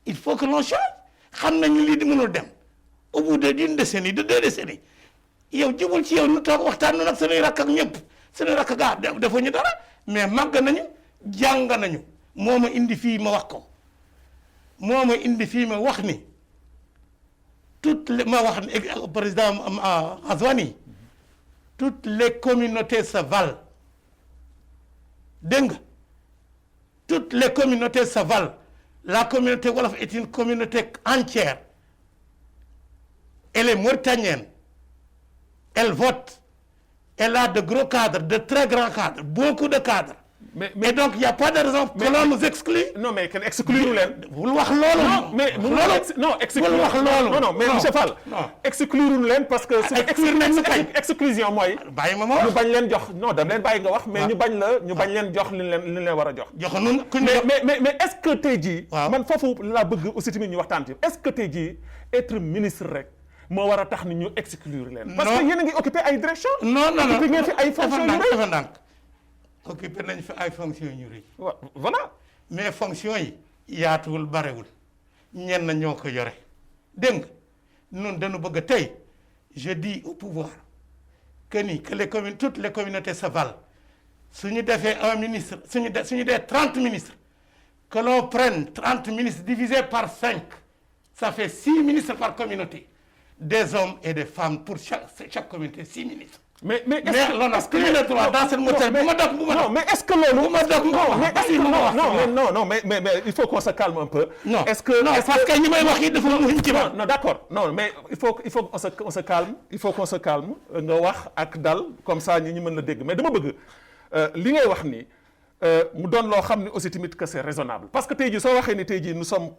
il faut que l'on change xam nañu lii di mënul dem au bout d'une décennie de 2 décennies yow jubul ci yow nu toog waxtaan nu nag suñuy rakk ak ñëpp suñuy rakk gaa defuñu dara mais màgg nañu jàng nañu moo ma indi fii ma wax ko moo ma indi fii ma wax ni toutes les ma wax ni président Azwani toutes les communautés se valent dégg nga toutes les communautés se valent la communauté wolof est une communauté entière elle est mauritanienne elle vote elle a de gros cadres de très grands cadres beaucoup de cadres. Mais donc il y a pas de raison que l'on nous exclut. Non mais kenn exclure leen. bul wax loolu. non mais exclure bul wax loolu. non mais monsieur Fall. exclure leen parce que. exclusion mooy. bàyyi ma wax ñu bañ leen jox non dama leen bàyyi nga wax. mais ñu bañ leen jox li leen war a jox. jox nun mais est-ce que tey jii. man foofu laa bëgg aussi tamit ñu waxtaan ci est-ce que tey jii être ministre rek. moo war a tax ni ñu exclure leen. parce que yéen a ngi occupé ay direction non occupé ngeen fi ay fonctions yu rëy dafa ndànk occupé nañ fi ay fonctions yu rëy. voilà. mais fonctions yi yaatuwul barewul ñenn ñoo ko yore dégg nga ñun dañu bëgg tey je dis au pouvoir que ni que les communes toutes les communautés se valent su ñu defee un ministre suñu dee 30 ministres que l'on prenne 30 ministres divisés par 5 ça fait 6 ministres par communauté. Des hommes et des femmes pour chaque communauté 6 ministres. mais est-ce que le droit dans cette montée non mais est-ce que loolu non mais il faut qu'on se calme un peu. non est-ce que non parce que ñi may wax yi dafa muñ ci ma. non d'accord non mais il faut qu'on se calme il faut qu'on se calme nga wax ak dal comme ça ñi ñu mën la dégg mais dama bëgg li ngay wax ni mu doon loo xam ne aussi tamit que c'est raisonnable parce que tey jii soo waxee ni tey jii nous sommes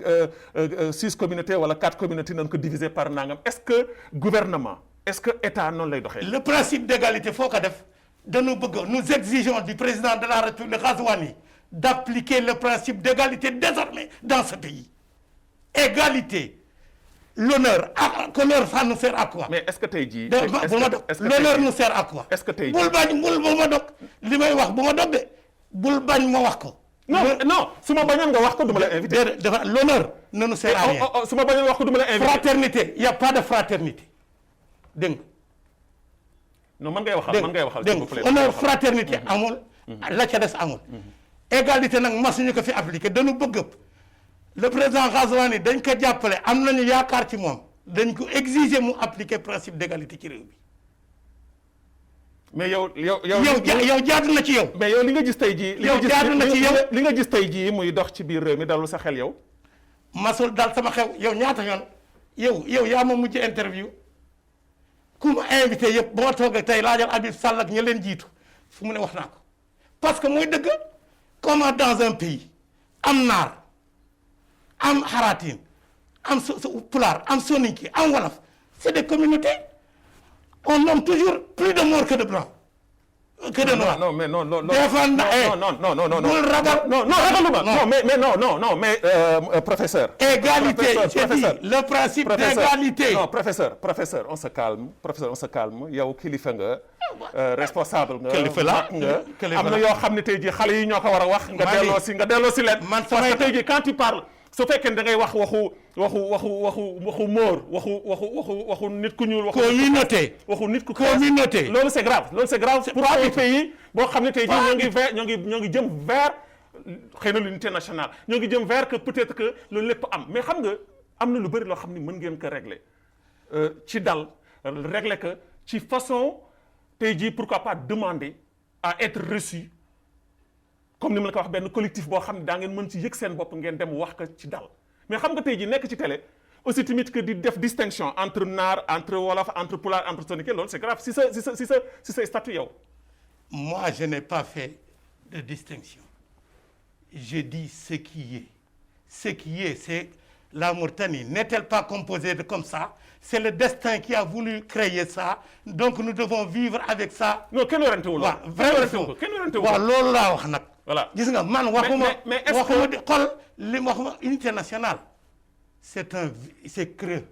6 communautés wala 4 communautés nañ ko diviser par nangam est-ce que gouvernement est-ce que état noonu lay doxee. le principe d'égalité foo ko def dañu bëgg nous exigeons du président de la République Ghazouani d'appliquer le principe d'égalité désormais dans ce pays égalité l'honneur que l'honneur ça nous sert à quoi. mais est-ce que tey jii. l'honneur nous sert à quoi. est-ce que tey jii bul ma dog li may wax bu ma dog de. bul bañ ma wax ko. non su ma bañoon nga wax ko du ma la invité. dafa l'honneur ne nous sert à rien. su ma bañoon wax ko du ma la invité. fraternité y a pas de fraternité dégg nga. non man ngay waxal dégg nga honneur fraternité amul. la ca des amul. égalité nag masuñu ko fi appliqué dañu bëgg le président Ghazouani dañ ko jàppale am nañu yaakaar ci moom dañ ko exiger mu appliquer principe d'égalité ci réew bi. mais yow jaadu na ci yow. mais yow li nga gis tey jii. jaadu na ci yow li nga gis tey jii muy dox ci biir réew mi dalul sa xel yow. masul dal sama xew yow ñaata yoon yow yaa ma mujj interview ku ma invité yëpp ba ma toog tey laajal Habib Sall ak ña leen jiitu fu mu ne wax naa ko parce que mooy dëgg comment dans un pays am naar am xaraatin am pulaar am soninke am wolof c'est des communautés. On nomme toujours plus de morts que de blancs. Que de noirs. Non mais non. Non. Bul ragal. Non mais professeur. Égalité, j'ai dit le principe d'égalité. Non professeur, on se calme. Yow kilifa nga responsable nga. Kilifa la am na yoo xam ne tey jii xale yi ñoo ko war a wax. nga delloo si leen. parce que tey jii quand tu parles su fekkee da ngay wax waxu móor waxu nit ku ñuul. communauté waxu nit ku communauté. loolu c'est grave pour un pays boo xam ne tey jii ñoo ngi jëm vers xëy na l'unité nationale ñoo ngi jëm vers que peut-être que loolu lépp am mais xam nga am na lu bëri loo xam ne mën ngeen ko régler ci dal régler que ci façon tey jii pourquoi pas demander à être reçu comme ni ma la ko wax benn collectif boo xam ne daa ngeen mën ci yëg seen bopp ngeen dem wax ko ci dal mais xam nga tey jii nekk ci télé aussi tamit que di def distinction entre naar entre wolof entre pulaar entre soninké loolu c'est grave si sa statut yow. Moi je n'ai pas fait de distinction. Je dis ce qui est. Ce qui est, c'est la Mauritanie n'est-elle pas composée de comme ça? C'est le destin qui a voulu créer ça. Donc nous devons vivre avec ça. Non kenn werantewul. waaw vraiment kenn werantewul. waaw loolu laa wax nag. voilà gis nga man waxuma. mais est-ce waxuma di xool li ma waxuma unité nationale. c'est creux.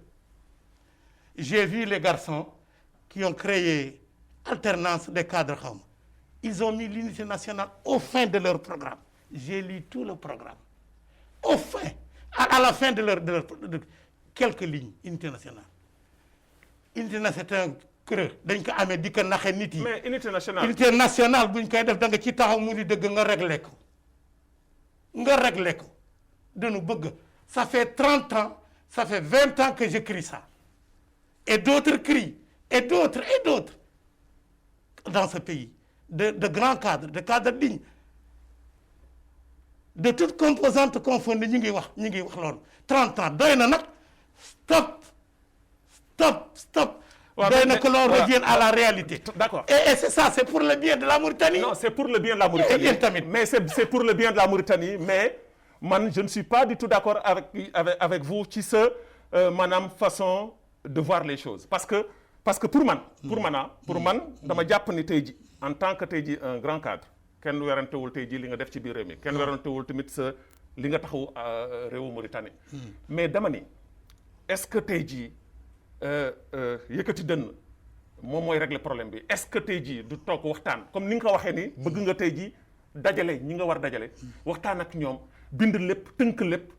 J'ai vu les garçons qui ont créé alternance des cadres xaw ma. Ils ont mis l'unité nationale au fin de leur programme. J'ai lu tout le programme. Au fin, à la fin de quelques lignes, unité nationale. Unité nationale, c'est un creux. dañ ko amee di ko naxe nit yi. mais unité nationale. unité nationale buñ koy def da nga ci taxaw mu di dëgg nga réglé ko. nga réglé ko. dañu bëgg. Ça fait 30 ans, ça fait 20 ans que je crie ça. Et d'autres crient. Et d'autres dans ce pays. De grands cadres, de cadres dignes. De toutes composantes confondues ñu ngi wax loolu 30 ans doy na nag stop. doy na que l'on revienne à la réalité. D'accord. Et c'est ça, c'est pour le bien de la Mauritanie. Non, c'est pour le bien de la Mauritanie. Mais c'est pour le bien de la Mauritanie, mais man je ne suis pas du tout d'accord avec vous ci sa maanaam façon de voir les choses parce que pour man dama jàpp ni tey ji en tant que tey ji un grand cadre kenn werantewul tey ji li nga def ci biir réew mi kenn werantewul tamit sa li nga taxaw réewu Mauritanie mais dama ni est-ce que tey ji yëkkati dënn moom mooy régler problème bi est-ce que tey ji du toog waxtaan comme ni nga ko waxee ni bëgg nga tey ji dajale ñi nga war dajale waxtaan ak ñoom bind lépp tënk lépp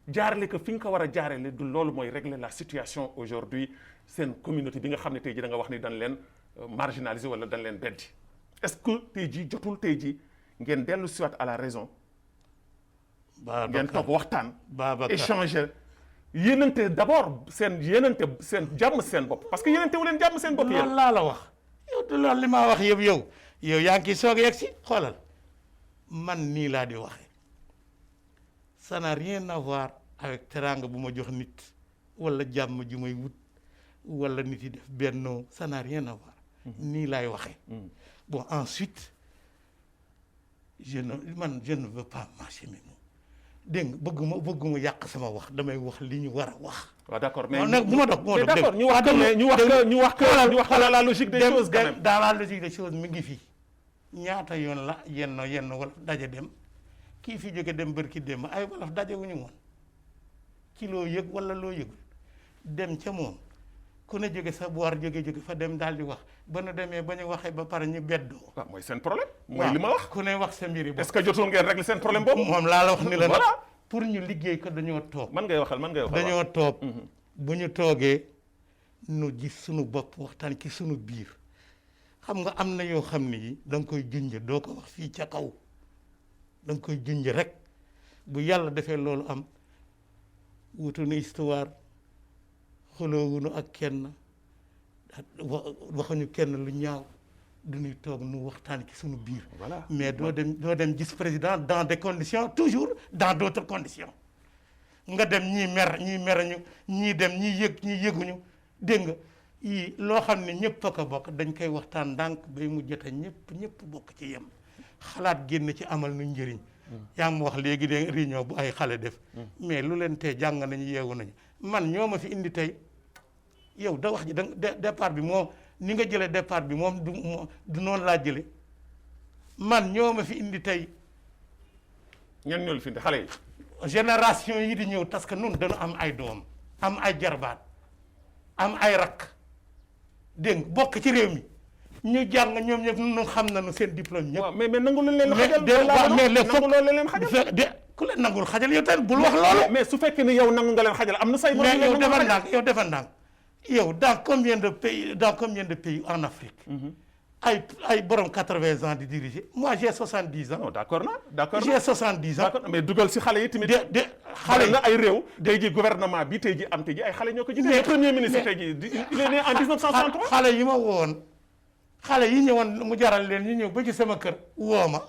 jaarale ko fi nga ko war a jaarale du loolu mooy régler la situation aujourd'hui seen communauté bi nga xam ne tey ji da nga wax ni dañ leen marginaliser wala dañ leen beddi est-ce que tey ji jotul tey ji ngeen dellu siwaat à la raison ngeen toog waxtaan échanger yéenante d'abord seen jàmm seen bopp parce que yéenante wu leen jàmm seen bopp yéen loolu laa la wax yow du loolu li ma wax yëpp yow yaa ngi soog a yegg si xoolal man nii laa di waxee ça n'a rien à voir avec teraanga bu ma jox nit wala jàmm ju may wut wala nit yi def bennoo ça n'a rien à voir nii laay waxee bon ensuite je ne veux pas mâcher mes mots dégg nga bëgguma yàq sama wax damay wax li ñu war a wax. waaw d'accord mais nag bu ma dog d'accord ñu wax la logique des choses quand même. dans la logique des choses mi ngi fi ñaata yoon la yenn wala daje dem kii fi jóge dem bërki dem ay wolof daje wu ñu woon ci loo yëg wala loo yëgul dem ca moom ku ne jóge sa boor jóge fa dem daal di wax ba nu demee ba ñu waxee ba pare ñu beddoo. waaw mooy seen problème. mooy li ma wax ku ne wax sa mbiri bopp. est-ce que jotul ngeen régler seen problème boobu. moom laa la wax ni la nag voilà pour ñu liggéey ko dañoo toog. man ngay waxal dañoo toog. bu ñu toogee nu gis sunu bopp waxtaan ci sunu biir xam nga am na yoo xam ne yi da nga koy junj doo ko wax fii ca kaw da nga koy junj rek bu yàlla defee loolu am wutuñu histoire xoloowuñu ak kenn waxuñu kenn lu ñaaw duñuy toog nu waxtaan ci sunu biir. voilà mais doo dem gis président dans des conditions toujours dans d'autres conditions nga dem ñii mer ñu ñii dem ñii yëg ñii yëguñu dégg nga yii loo xam ne ñëpp a ko bokk dañ koy waxtaan ndànk bay mu jota ñëpp bokk ci yem xalaat génn ci amal nu njëriñ. yaa ngi ma wax léegi de réunion bu ay xale def. mais lu leen tee jàng nañu yeewu nañu man ñoo ma fi indi tey yow da wax ji da départ bi moom ni nga jëlee départ bi moom du noonu laa jële man ñoo ma fi indi tey. ñenn ñoo la fi indi xale yi. génération yi di ñëw parce que nun dañu am ay doom am ay jarbaat am ay rakk dégg nga bokk ci réew mi ñu jàng ñoom ñëpp nu xam nañu seen diplôme ñëpp. waaw mais nangu leen xajal. mais les nangu leen xajal. ku leen nangul xajal yow tamit bul wax loolu. mais su fekkee ni yow nangu nga leen xajal am na say. mais yow defal ndànk yow defal ndànk yow dans combien de pays en Afrique. ay borom 80 ans di diriger moi j'ai 70 ans. non d'accord j'ai 70 ans. mais dugal si xale yi tamit. xale na ay réew. tey ji gouvernement bi tey ji am tey ji ay xale ñoo ko jiite. premier ministre tey ji il est né en 1963. xale yi ma woon xale yi ñëwoon mu jaral leen ñu ñëw ba ci sama kër woo ma.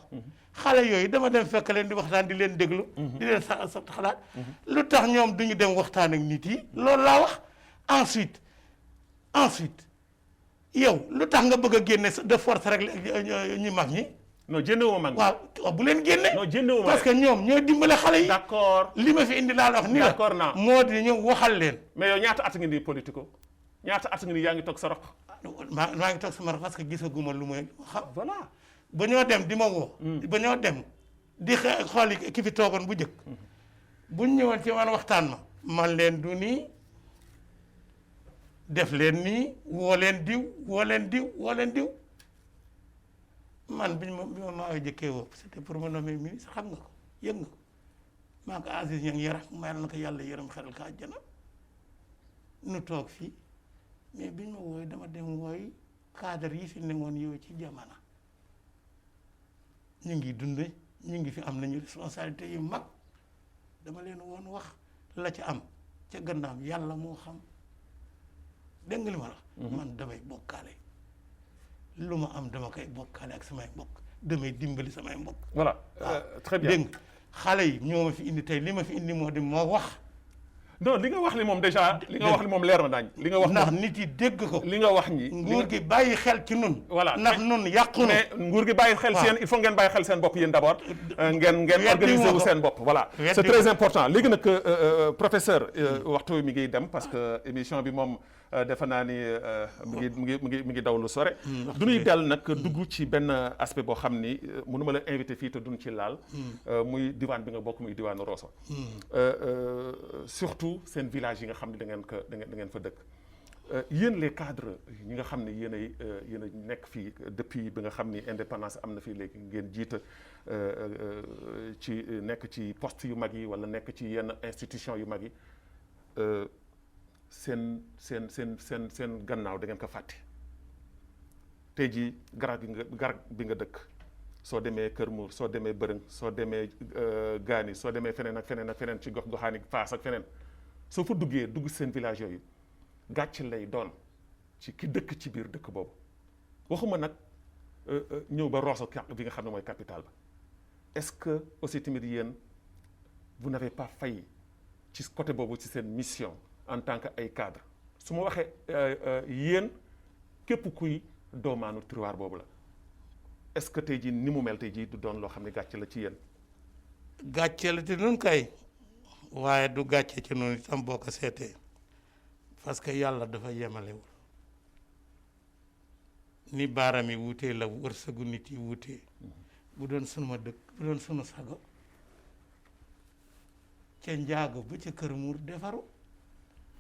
xale yooyu dama dem fekk leen di waxtaan di leen déglu. di leen sa xalaat. lu tax ñoom duñu dem waxtaan ak nit yi loolu laa wax ensuite yow lu tax nga bëgg a génne de force rek ñu mag ñi. non génnewuma mag ñi. waaw bu leen génne. non génnewuma parce que ñoom ñooy dimbale xale yi. d'accord li ma fi indi laa la wax ni la. d'accord naa moo di ñëw waxal leen. mais yow ñaata at nga ni politico ñaata at nga ni yaa ngi toog sa roq. maa ngi toog sama roq parce que gisaguma lu may xam. voilà ba ñoo dem di ma woo. ba ñoo dem di xool ki fi toogoon bu njëkk. buñ ñëwoon ci man waxtaan man leen du nii. def leen nii woo leen diw man bi ma maa jëkkee woo c'était pour me nommer ministre xam nga ko yëg nga ko maa ko Aziz Niang yaram mayal na ko yàlla yërëm xeral ka àjjana nu toog fii mais biñ ma wooy dama dem wooy cadre yi fi newoon yow ci jamono ñu ngi dund ñu ngi fi am nañu responsabilité yu mag dama leen woon wax la ca am ca gannaaw yàlla moo xam dégg nga li ma la man damay bokkaale lu ma am dama koy bokkaale ak samay mbokk damay dimbali samay mbokk. voilà très bien dégg nga xale yi ñoo ma fi indi tey li ma fi indi moo di moo wax. non li nga wax li moom déjà. li nga wax li moom leer na daañu. li nga wax ndax nit yi dégg ko. li nga wax ñi. nguur gi bàyyi xel ci nun. voilà ndax nun yàqu na. mais nguur gi bàyyi xel seen il faut ngeen bàyyi xel seen bopp yéen d'abord. ngeen organiser wu seen bopp voilà. c'est très important léegi nag professeur waxtu mi ngi dem parce que émission bi moom. defe naa ni mi ngi daw lu sore. du ñuy dal nag dugg ci benn aspect boo xam ni mënuma la invité fii te duñ ci laal. muy diwaan bi nga bokk muy diwaanu Rosso. surtout seen village yi nga xam ne da ngeen fa dëkk. yéen les cadres ñi nga xam ne yéen a nekk fii depuis bi nga xam ni indépendance am na fii léegi ngeen jiita ci nekk ci poste yu mag yi wala nekk ci yenn institution yu mag yi. seen gannaaw da ngeen ko fàtte tey jii garab bi nga dëkk soo demee Kër Mour soo demee Bërëng soo demee Gaani soo demee feneen ak feneen ci gox-goxaani Faas ak feneen soo fa dugg seen village yooyu gàcc lay doon ci ki dëkk ci biir dëkk boobu waxuma nag ñëw ba Rosso bi nga xam ne mooy capitale ba est-ce que aussi tamit yéen vous n'avez pas failli ci côté boobu ci seen mission en tant que ay cadre su ma waxee yéen képp kuy doomaanu Tivaouane boobu la est-ce que tey jii ni mu mel tey jii du doon loo xam ne gàcce la ci yéen. gàcce la te nun kay waaye du gàcce ci noonu itam boo ko seetee parce que yàlla dafa yemalewul ni baaram yi wuutee la wërsëgu nit yi wuutee bu doon sunu dëkk bu doon sunu sago ca njaago ba ca Kër Muur defaru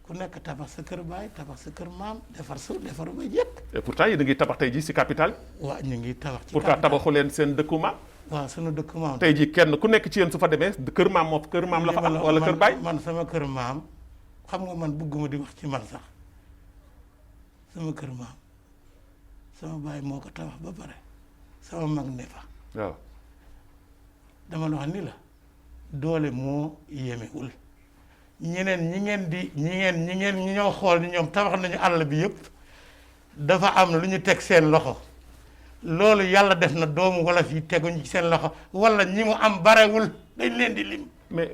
ku nekk tabax sa kër baay tabax sa kër maam defaru ba jekk. et pourtant yéen a ngi tabax tey jii si capitale. waaw ñu ngi tabax ci pourtant tabaxu leen seen dëkku maam. waaw sunu dëkku maam. tey jii kenn ku nekk ci yéen su fa demee kër maam la fa am wala kër baay. man sama kër maam xam nga man bëgguma di wax ci man sax sama kër maam sama baay moo ko tabax ba pare sama mag ne fa. waaw dama la wax ni la doole moo yemewul. ñeneen ñi ñoo xool ni ñoom tabax nañu àll bi yëpp dafa am lu ñu teg seen loxo loolu yàlla def na doomu wolof yi teguñu ci seen loxo wala ñi mu am barewul dañ leen di lim. mais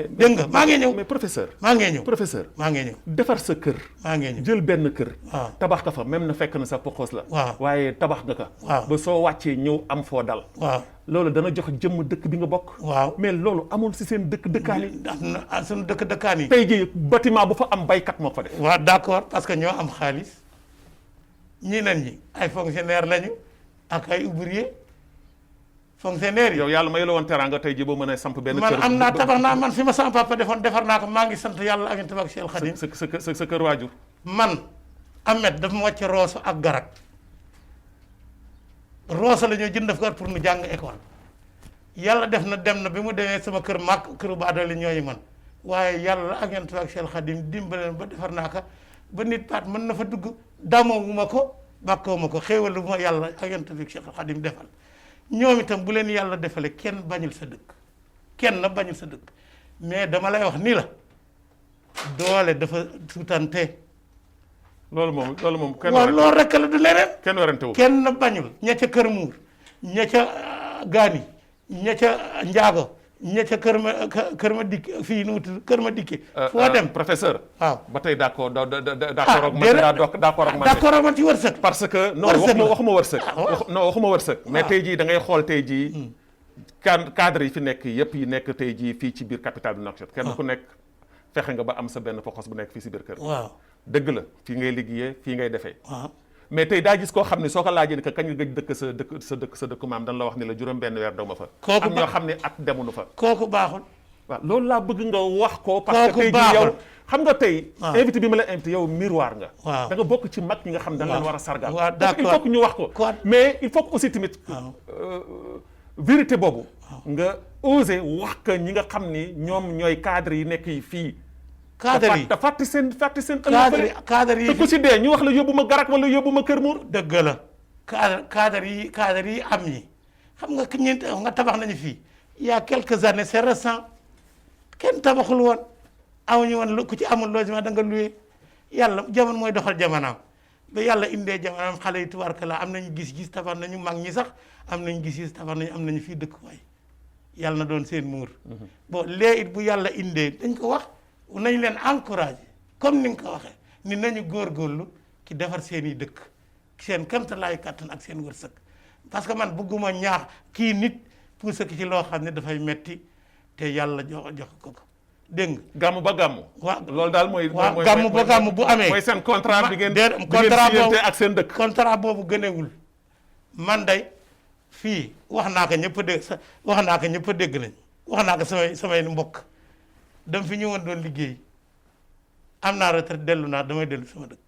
dégg nga maa ngi ñëw mais professeur. maa ngi ñëw professeur. maa ngi ñëw defar sa kër. maa ngi ñëw jël benn kër. waaw tabax ka fa même na fekk na sa poxos la. waaw waaye tabax nga ka. waaw ba soo wàccee ñëw am foo dal. waaw loolu dana jox jëmm dëkk bi nga bokk. waaw mais loolu amul si seen dëkkaan yi. am na suñu dëkkaan yi. tey jii bâtiment bu fa am baykat moo fa def. waaw d'accord parce que ñoo am xaalis ñeneen ñi ay fonctionnaire lañu ak ay ouvrier fonctionnaire yi. yow yàlla may la woon teraanga tey jii boo mën a samp benn. man am naa tabax naa man fi ma sama papa defoon defar naa ko maa ngi sant yàlla ak tabax Cheikh Khadim. sa kër waajur. man Ahmed dafa ma wàcc Rosso ak Garak Rosso la ñoo jënd def ko pour nu jàng école yàlla def na dem na bi mu demee sama kër màkk këru baadoole ñooyu man waaye yàlla ak yonent ak Cheikh Khadim dimbaleen ba defar naa ko ba nit paat mën na fa dugg damoowuma ko bàkkoowuma ko xéewal bu ma yàlla ak yonent ak Cheikh Khadim defal ñoom itam bu leen yàlla defale kenn bañul sa dëkk kenn bañul sa dëkk mais dama lay wax ni la doole dafa sutante loolu moom kenn waaw loolu rek la du leneen kenn werante wu kenn bañul ña ca kër muur ña ca gaani ña ca njaago ña ca kër ma dikk fii nu mu tudd kër ma dikki foo dem professeur waaw ba tey d'accord ak man d'accord ak man ci wërsëg parce que non waxuma wërsëg non waxuma wërsëg mais tey jii da ngay xool tey jii cadre yi fi nekk yëpp yi nekk tey jii fii ci biir capitale du Nouakchott kenn ku nekk fexe nga ba am sa benn poxos bu nekk fii si biir kër waaw dëgg la fii ngay liggéeyee fii ngay defee waaw mais tey daa gis koo xam ne soo ko laajee ni que kañ nga gëj dëkk sa dëkk maam dañ la wax ni la juróom benn weer daw ma fa am ñoo xam ne at demunu fa kooku baaxul waaw loolu laa bëgg nga wax ko parce que tey jii yow xam nga tey invité bi ma la invité yow miroir nga da nga bokk ci mag ñi nga xam ne dañ leen war a sargal il faut que ñu wax ko mais il faut que aussi tamit vérité boobu nga osé wax que ñi nga xam ni ñoom ñooy cadre yi nekk yi fii cadre yi te fàtti seen cadre yi te ku si dee ñu wax la yóbbu ma garak wala yóbbu ma kër muur dëgg la cadre yi am ñi xam nga ki ñeent nga tabax nañu fii il y a quelques années c'est récent kenn tabaxul woon amuñu woon ku ci amul logement da nga loué yàlla jamono mooy doxal jamonaam ba yàlla indee jamonaam xale yi tubaarkalla am nañu gis-gis tabax nañu mag ñi sax am nañu gis-gis tabax nañu am nañu fii dëkkuwaay yàlla na doon seen muur bon léegi it bu yàlla indee dañ ko wax nañ leen encouragé comme ni nga ko waxee ni nañu góorgóorlu ki defar seen i dëkk seen kamtalaayu kàttan ak seen wërsëg parce que man bëgguma ñaax kii nit pousse ki ci loo xam ne dafay metti te yàlla jox ko dégg nga. gàmm ba gàmm. waaw loolu daal mooy. waaw gàmm ba gàmm bu amee. mooy seen contrat bi ngeen contrat boobu ak seen dëkk. contrat boobu gënewul man day fii wax naa ko ñëpp a dégg wax naa ko ñëpp a dégg nañ wax naa ko samay mbokk dama fi ñëwoon doon liggéey am naa retraite dellu naa damay dellu sama dëkk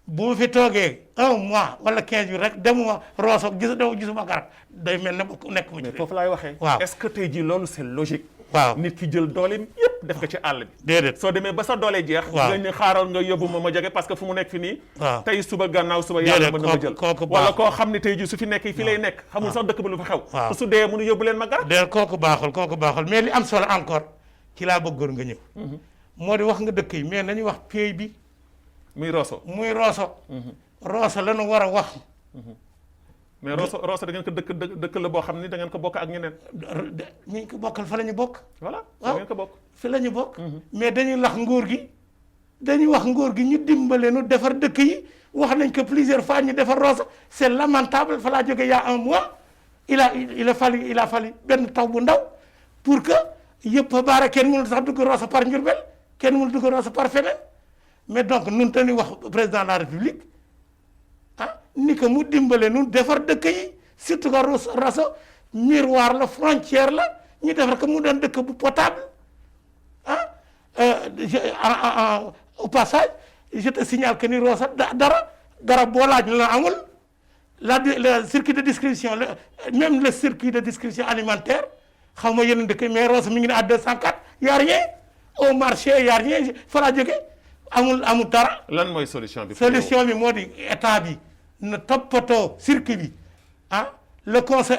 bu fi toogee 1 mois wala 15 jours rek demuma Rosso gisuma garab day mel ne nekk mu ci. mais foofu laay waxee. waaw est-ce que tey jii loolu c'est logique. waaw nit ki jël dooleem yépp def ko ci àll bi. déedéet soo demee ba sa doole jeex. waaw nga ne xaaral nga yóbbu ma jóge parce que fu mu nekk fi nii. waaw tey suba gannaaw suba yàlla mën na ma jël. wala koo xam ne tey jii su fi nekk fi lay nekk. xamul sax dëkk ba lu fa xew. waaw su dee mënu yóbbu leen ma garab. déedéet kooku baaxul mais li am solo encore ci laa bëggoon nga ñëw. moo di wax nga dëkk yi mais nañu wax pays bi. muy Rosso. Rosso la ñu war a wax. mais Rosso da ngeen ko dëkk la boo xam ni da ngeen ko bokk ak ñeneen. ñu ko bokkal fa la ñu bokk. voilà da ngeen ko bokk. fi la ñu bokk. mais dañuy lax nguur gi dañuy wax nguur gi ñu dimbale nu defar dëkk yi wax nañ ko plusieurs fois ñu defar Rosso c'est lamentable fa laa jógee il y a 1 mois il a fallu benn taw bu ndaw pour que yëpp a baare kenn mënul sax dugg Rosso par Ndiourbel kenn mënul dugg Rosso par feneen mais donc nun te ni wax président de la République ni que mu dimbale nun defar dëkk yi surtout que Rosso miroir la frontière la ñu defar ko mu doon dëkk bu potable au passage je te signale que ni Rosso dara boo laaj la amul le circuit de distribution même le circuit de distribution alimentaire xaw ma yeneen dëkk mais Rosso mi ngi ne à 204 y a rien au marché y a rien fa laa jóge amul dara. lan mooy solution bi. solution bi moo di état bi na toppatoo circuit bi le conseil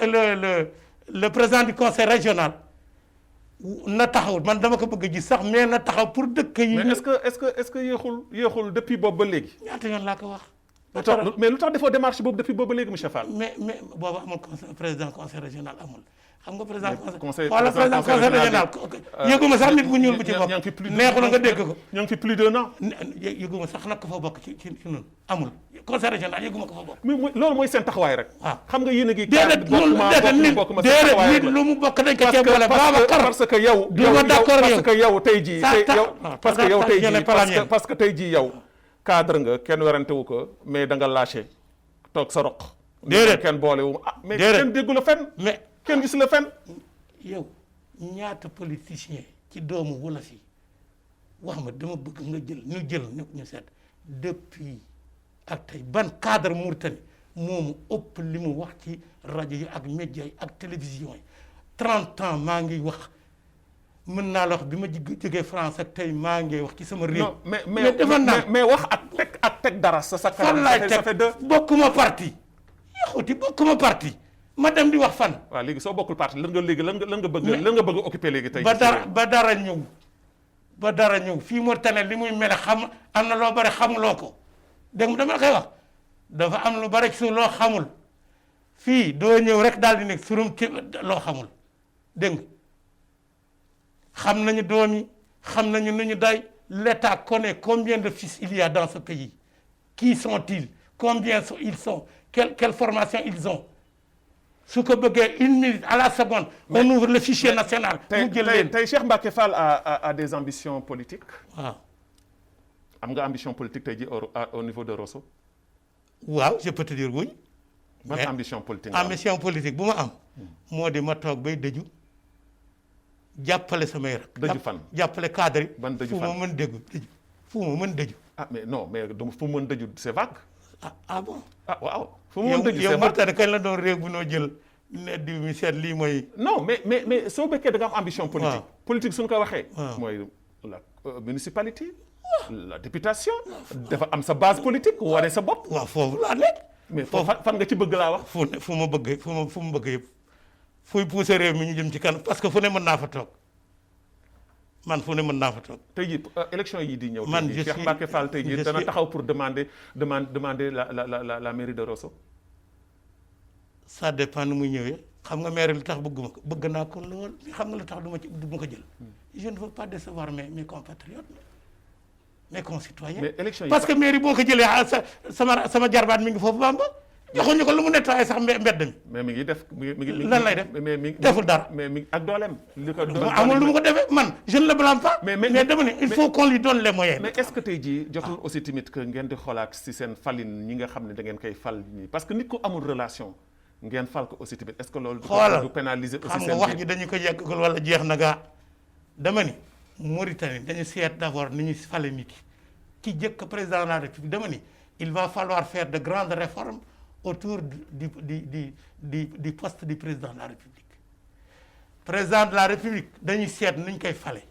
le président du conseil régional na taxaw man dama ko bëgg a gis sax mais na taxaw pour dëkk yi. mais est-ce que yéexul depuis boobu ba léegi. ñaata yoon laa ko wax. mais lu tax defoo démarche boobu depuis boobu ba léegi monsieur Fall. mais boobu amul président conseil régional amul. xam nga président conseil régional yëguma sax nit bu ñuul bu ci bokk neexu la nga dégg ko ñoo ngi fi plus d'un an yëguma sax nag ko fa bokk ci ñun amul conseil régional yëguma ko fa bokk loolu mooy seen taxawaay rek waaw xam nga yéen a ngi déedéet nit lu mu bokk dañ ko cee boole parce que yow parce que tey jii yow cadre nga kenn werantewu ko mais da nga lâché toog sa roq déedéet kenn boolewu mais kenn déggu la fenn mais kenn gis la fenn. yow ñaata politicien ci doomu wolof yi wax ma dama bëgg nga jël ñu seet depuis ak tey ban cadre Mauritanie moomu ëpp li mu wax ci rajo yi ak média yi ak télévision yi 30 ans maa ngi wax mën naa la wax bi ma jógee France ak tey maa ngi wax ci sama réew. non mais wax ak teg dara sa kanam. fan laay teg bokkuma parti. yaxuti bokkuma parti ma dem di wax fan. waaw léegi soo bokkul parti lan nga bëgg occuper léegi tey. ba dara ñëw fii Mauritanie li muy mel xam am na loo bari xamuloo ko dégg nga dama la koy wax dafa am lu bari ci loo xamul fii doo ñëw rek daal di nekk surum ci loo xamul dégg nga xam nañu doom yi xam nañu nu ñu day l'État connaît combien de fils il y a dans ce pays qui sont-ils combien ils sont quelle formation ils ont su ko bëggee 1 minute à la seconde on ouvre le fichier national. mu jël leen tey Cheikh Mbacké Fall a des ambitions politiques. waaw. am nga ambition politique tey jii au niveau de Rosso. waaw je peux te dire oui. ban ambition politique ambition politique bu ma am. moo di ma toog bay dëju jàppale samay rak. dëju fan jàppale cadre yi. ban dëju fan fu ma mën dëju fu ma mën dëju. ah mais non mais fu mu mën dëju c'est vague. ah bon. ah waaw fu mu mën dëju c'est vague yow Mauritanie kañ la doon réew bu noo jël ne diw mi seet lii mooy. non mais soo bekkee da nga am ambition politique. waaw politique suñu ko waxee. waaw mooy la municipalité. la députation. dafa am sa base politique wane sa bopp. waaw foofu laa nekk. mais fan nga ci bëgg laa wax. fu ma bëgg fu mu bëgg yëpp fuy pousser réew mi ñu jëm ci kanam parce que fu ne mën naa fa toog man fu ne mën naa fa toog. tey jii élection yi di ñëw. man tey jii Cheikh Mbacké Fall tey jii dana taxaw pour demander la mairie de Rosso. ça dépend nu muy ñëwee xam nga maire lu tax bëgguma ko bëgg naa ko lool xam nga lu tax du ma ko jël. je ne veux pas décevoir mes compatriotes mes concitoyens. mais élection yi parce que mairie boo ko jëlee sama jarbaat mi ngi foofu Bamba joxuñu ko lu mu nettoyé sax mbedd mi. mais mi ngi def mi ngi lan lay def mais mi deful dara. mais mi ak dooleem. li ko amul lu mu ko defee man je ne le blâme pas. mais dama ne il faut qu'on lui donne les moyens. mais est-ce que tey jii jotul aussi tamit que ngeen di xoolaat si seen falin ñi nga xam ne da ngeen koy fal nii parce que nit ko amul relation ngeen fal ko aussi tamit est-ce que loolu. du pénaliser aussi xam nga wax ji dañu ko yeggagul wala jeex na gaa dama ni Mauritanie dañu seet d'abord ni ñu fale nit ki jëkk président de la République dama ni il va falloir faire de grandes réformes autour du poste du président de la République. Président de la République dañuy seet nu ñu koy fale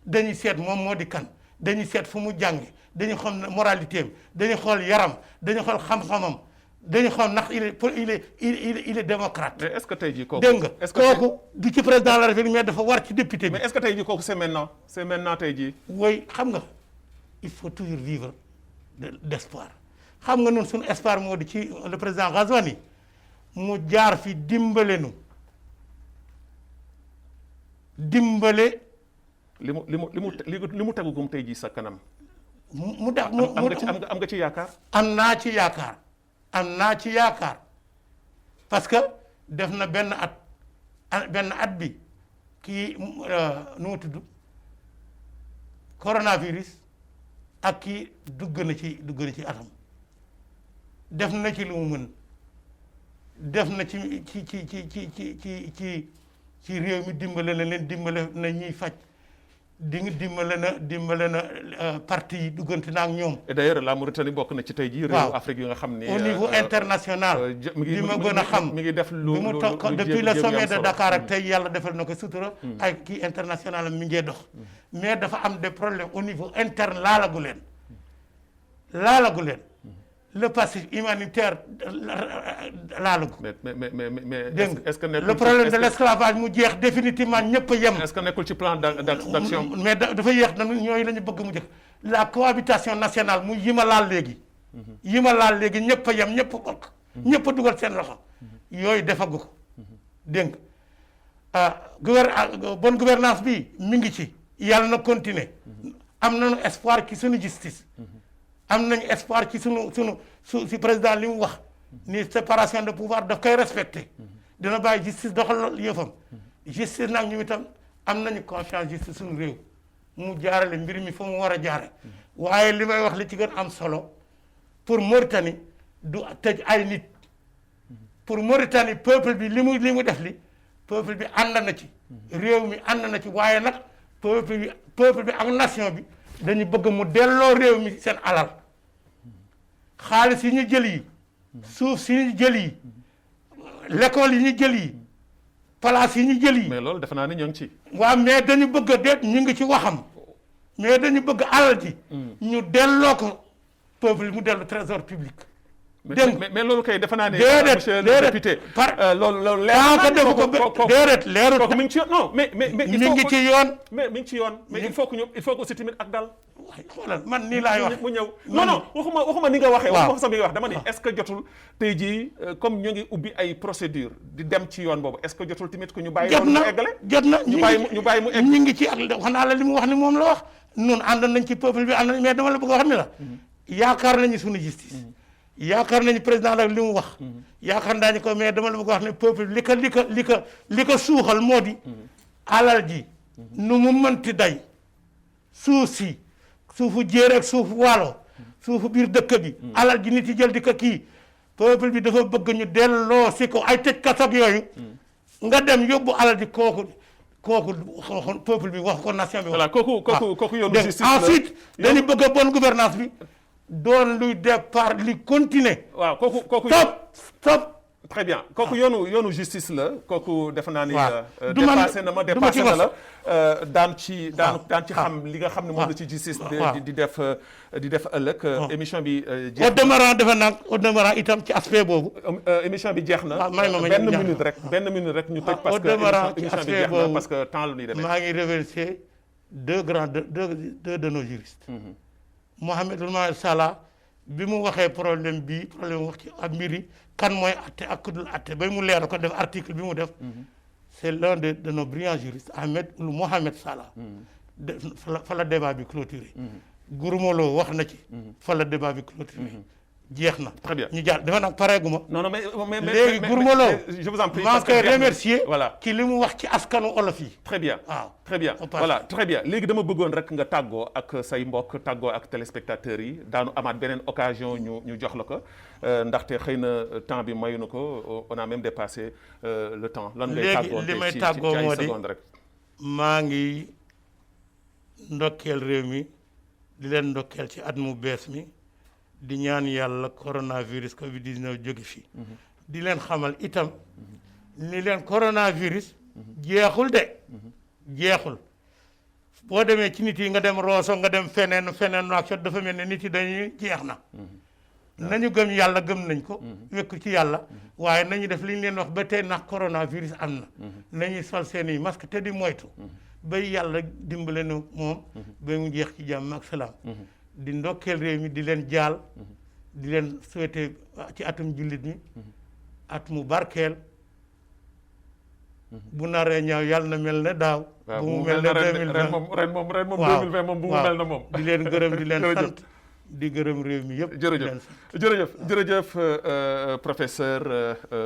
dañuy seet moom moo di kan dañuy seet fu mu jànge dañuy xool moralité am dañuy xool yaram dañuy xool xam-xamam dañuy xool ndax il est démocrate. mais est-ce que tey jii kooku. dégg nga kooku du ci président de la République mais dafa war ci député bi. mais est-ce que tey jii kooku c'est maintenant tey jii. oui xam nga il faut toujours vivre d'espoir xam nga noonu suñu espoir moo di ci le président Ghazouani mu jaar fi dimbale li mu tegugum tey jii sa kanam. mu def am nga ci yaakaar. am naa ci yaakaar parce que def na benn at bi kii nu mu tudd coronavirus ak kii dugg na ci atam def na ci lu mu mën def na ci réew mi dimbale na leen dimbale na ñuy faj dimbale na parti yi duggante na ak ñoom. et d'ailleurs la Mauritanie bokk na ci tey jii. réewu Afrique yu nga xam ni. au niveau international. bi ma gën a xam mi ngi def lu mu toog depuis le sommet de Dakar ak tey yàlla defal na ko sutura. ay kii international mi ngi dox. mais dafa am des problèmes au niveau interne laalagu leen. le passif humanitaire laalagu. mais est-ce que nekkul le problème de l'esclavage mu jeex définitivement ñëpp a yem. est-ce que nekkul ci plan d'action. mais dafa yéex na ñooyu la ñu bëgg mu jëkk la cohabitation nationale mu yi ma laal léegi. ñëpp a yem ñëpp a bokk. ñëpp a dugal seen loxo. yooyu defagu ko. dégg nga bonne gouvernance bi mi ngi ci. yàlla na continuer. am nañu espoir ci suñu justice. am nañu espoir ci si président li mu wax ni séparation de pouvoir daf koy respecté dina bàyyi justice doxal yëfam justice nag ñu itam am nañu confiance justice suñu réew mu jaarale mbir mi fa mu war a jaare waaye li may wax li ci gën am solo pour Mauritanie du tëj ay nit pour Mauritanie peuple bi li mu def li peuple bi ànd na ci réew mi ànd na ci waaye nag peuple bi ak nation bi dañu bëgg mu delloo réew mi seen alal xaalis yi ñu jël yi suuf si ñu jël yi l'école yi ñu jël yi place yi ñu jël yi. mais loolu defe naa ni ñoo ngi ci. waaw mais dañu bëgg a déet ñu ngi ci waxam mais dañu bëgg alal ji. ñu delloo ko peuple mu dellu trésor public. dégg mais loolu kay defe naa ne. déedéet député loolu leer ko defu ko déedéet leerut kooku mi ngi ci yoon non mais mi ngi ci yoon. mais mi ngi ci yoon mais il faut que aussi tamit ak dal. waaye xoolal man nii laay wax mu ñëw non waxuma ni nga waxee. waaw waxuma sax bi nga wax dama ni est-ce que jotul tey jii comme ñu ngi ubbi ay procédure di dem ci yoon boobu est-ce que jotul tamit que ñu bàyyi. loolu mu eggale jot na ñu bàyyi mu egg. ñu ngi ci ak wax naa la li mu wax ni moom la wax ñun ànd nañ ci peuple bi ànd nañ mais dama la bëgg a wax ni la. yaakaar nañu suñu justice. yaakaar nañu président la li mu wax. yaakaar nañu ko mais dama la bëgg wax ne peuple bi li ko suuxal moo di. alal ji nu mu mënti day suuf si suufu jéer ak suufu waalo suufu biir dëkk bi. alal ji nit yi jël di ko kii peuple bi dafa bëgg ñu delloo si ko ay tëj kasoog yooyu. nga dem yóbbu alal ji kooku peuple bi wax ko nation bi. voilà kooku yoonu justice la ensuite dañu bëgg a bonne gouvernance bi. doon luy départ li continuer. waaw kooku stop. très bien kooku yoonu justice la kooku defe naa ni. dépassé na la daan ci xam li nga xam ne moom la ci justice. di def ëllëg. émission bi jeex na au demeurant itam ci aspect boobu. émission bi jeex na. benn minute rek ñu tëj. parce que émission bi jeex na parce que temps la ñuy demee. maa ngi remercier deux de nos juristes. Mohamed Ould Salah bi mu waxee problème wax ci ak mbir yi kan mooy atte ak ku dul atte ba mu leer ko def article bi mu def. c'est l'un de nos brillants juristes Mohamed Salah. fa la débat bi clôturé. Gurumolo wax na ci. fa la débat bi clôturé. jeex na. très bien ñu jàll dafa nag pareeguma. non mais léegi Gurumolo je vous en prie. maa ngi koy remercier. voilà ci li mu wax ci askanu olof yi. très bien waaw très bien voilà très bien léegi dama bëggoon rek nga tàggoo ak say mbokk tàggoo ak téléspectateurs yi daanu amaat beneen occasion ñu jox la ko ndaxte xëy na temps bi mayu na ko on a même dépassé le temps. lan ngay tàggoo léegi li may tàggoo moo di seconde rek. maa ngi ndokkeel réew mi di leen ndokkeel ci at mu bees mi. di ñaan yàlla coronavirus Covid 19 jóge fi. di leen xamal itam ni leen coronavirus. jeexul de. jeexul boo demee ci nit yi nga dem Rosso nga dem feneen Nouakchott dafa mel ne nit yi dañuy jeex na. nañu gëm yàlla gëm nañ ko. wekku ci yàlla. waaye nañu def li ñu leen wax ba tey ndax coronavirus am na. nañuy sol seeni masque te di moytu. bay yàlla dimbale na moom. ba mu jeex ci jàmm ak salaam. di ndokkeel réew mi di leen jaal di leen souhaiter ci atum jullit mi at mu barkeel bu naree ñaaw yàlla na mel ne daaw. bu mu mel ne 2020 ren moom 2020 moom bu mu mel na moom. di leen gërëm di leen sant di gërëm réew mi yëpp. jërëjëf professeur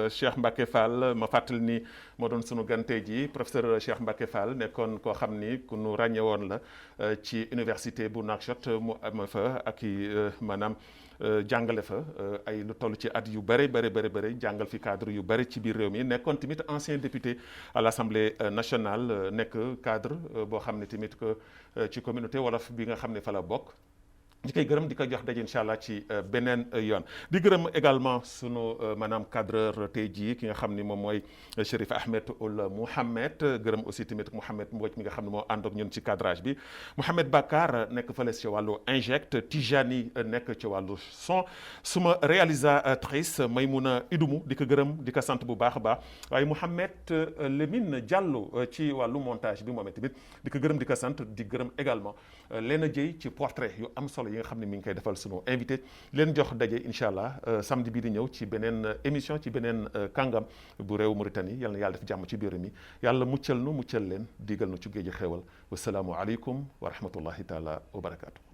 Cheikh Mbacké Fall ma fàttali ni moo doon sunu gan tey jii professeur Cheikh Mbacké Fall nekkoon koo xam ni ku nu ràññee woon la ci université bu Nouakchott mu am fa ak i maanaam jàngale fa ay lu toll ci at yu bëri jàngal fi cadre yu bëri ci biir réew mi nekkoon tamit ancien député à l'Assemblée nationale nekk cadre boo xam ne tamit que ci communauté wolof bi nga xam ne fa la bokk. di koy gërëm di ko jox daje incha allah ci beneen yoon di gërëm également sunu maanaam cadreur tey jii ki nga xam ni moom mooy Chérif Ahmed Ould Mouhamed gërëm aussi tamit Mouhamed Mbodj mi nga xam ne moo ànd ak ñun ci cadrage bi Mouhamed Bakar nekk fële ci wàllu inject Tijani nekk ci wàllu son suma réalisatrice Maymouna Idumu di ko gërëm di ko sant bu baax a baax waaye Mouhamed Lemine Diallo ci wàllu montage bi moom tamit di ko gërëm di ko sant di gërëm également Lena Dieye ci portrait yu am solo yi nga xam ne mi ngi koy defal sunu invité leen jox daje incha allah samedi bii di ñëw ci beneen émission ci beneen kàngam bu réew Mauritanie yal na yàlla def jàmm ci biir mi yàlla muccal leen digal nu ci géej xéewal wasalaamu aleykum wa rahmatullahi taala wa barakaatu.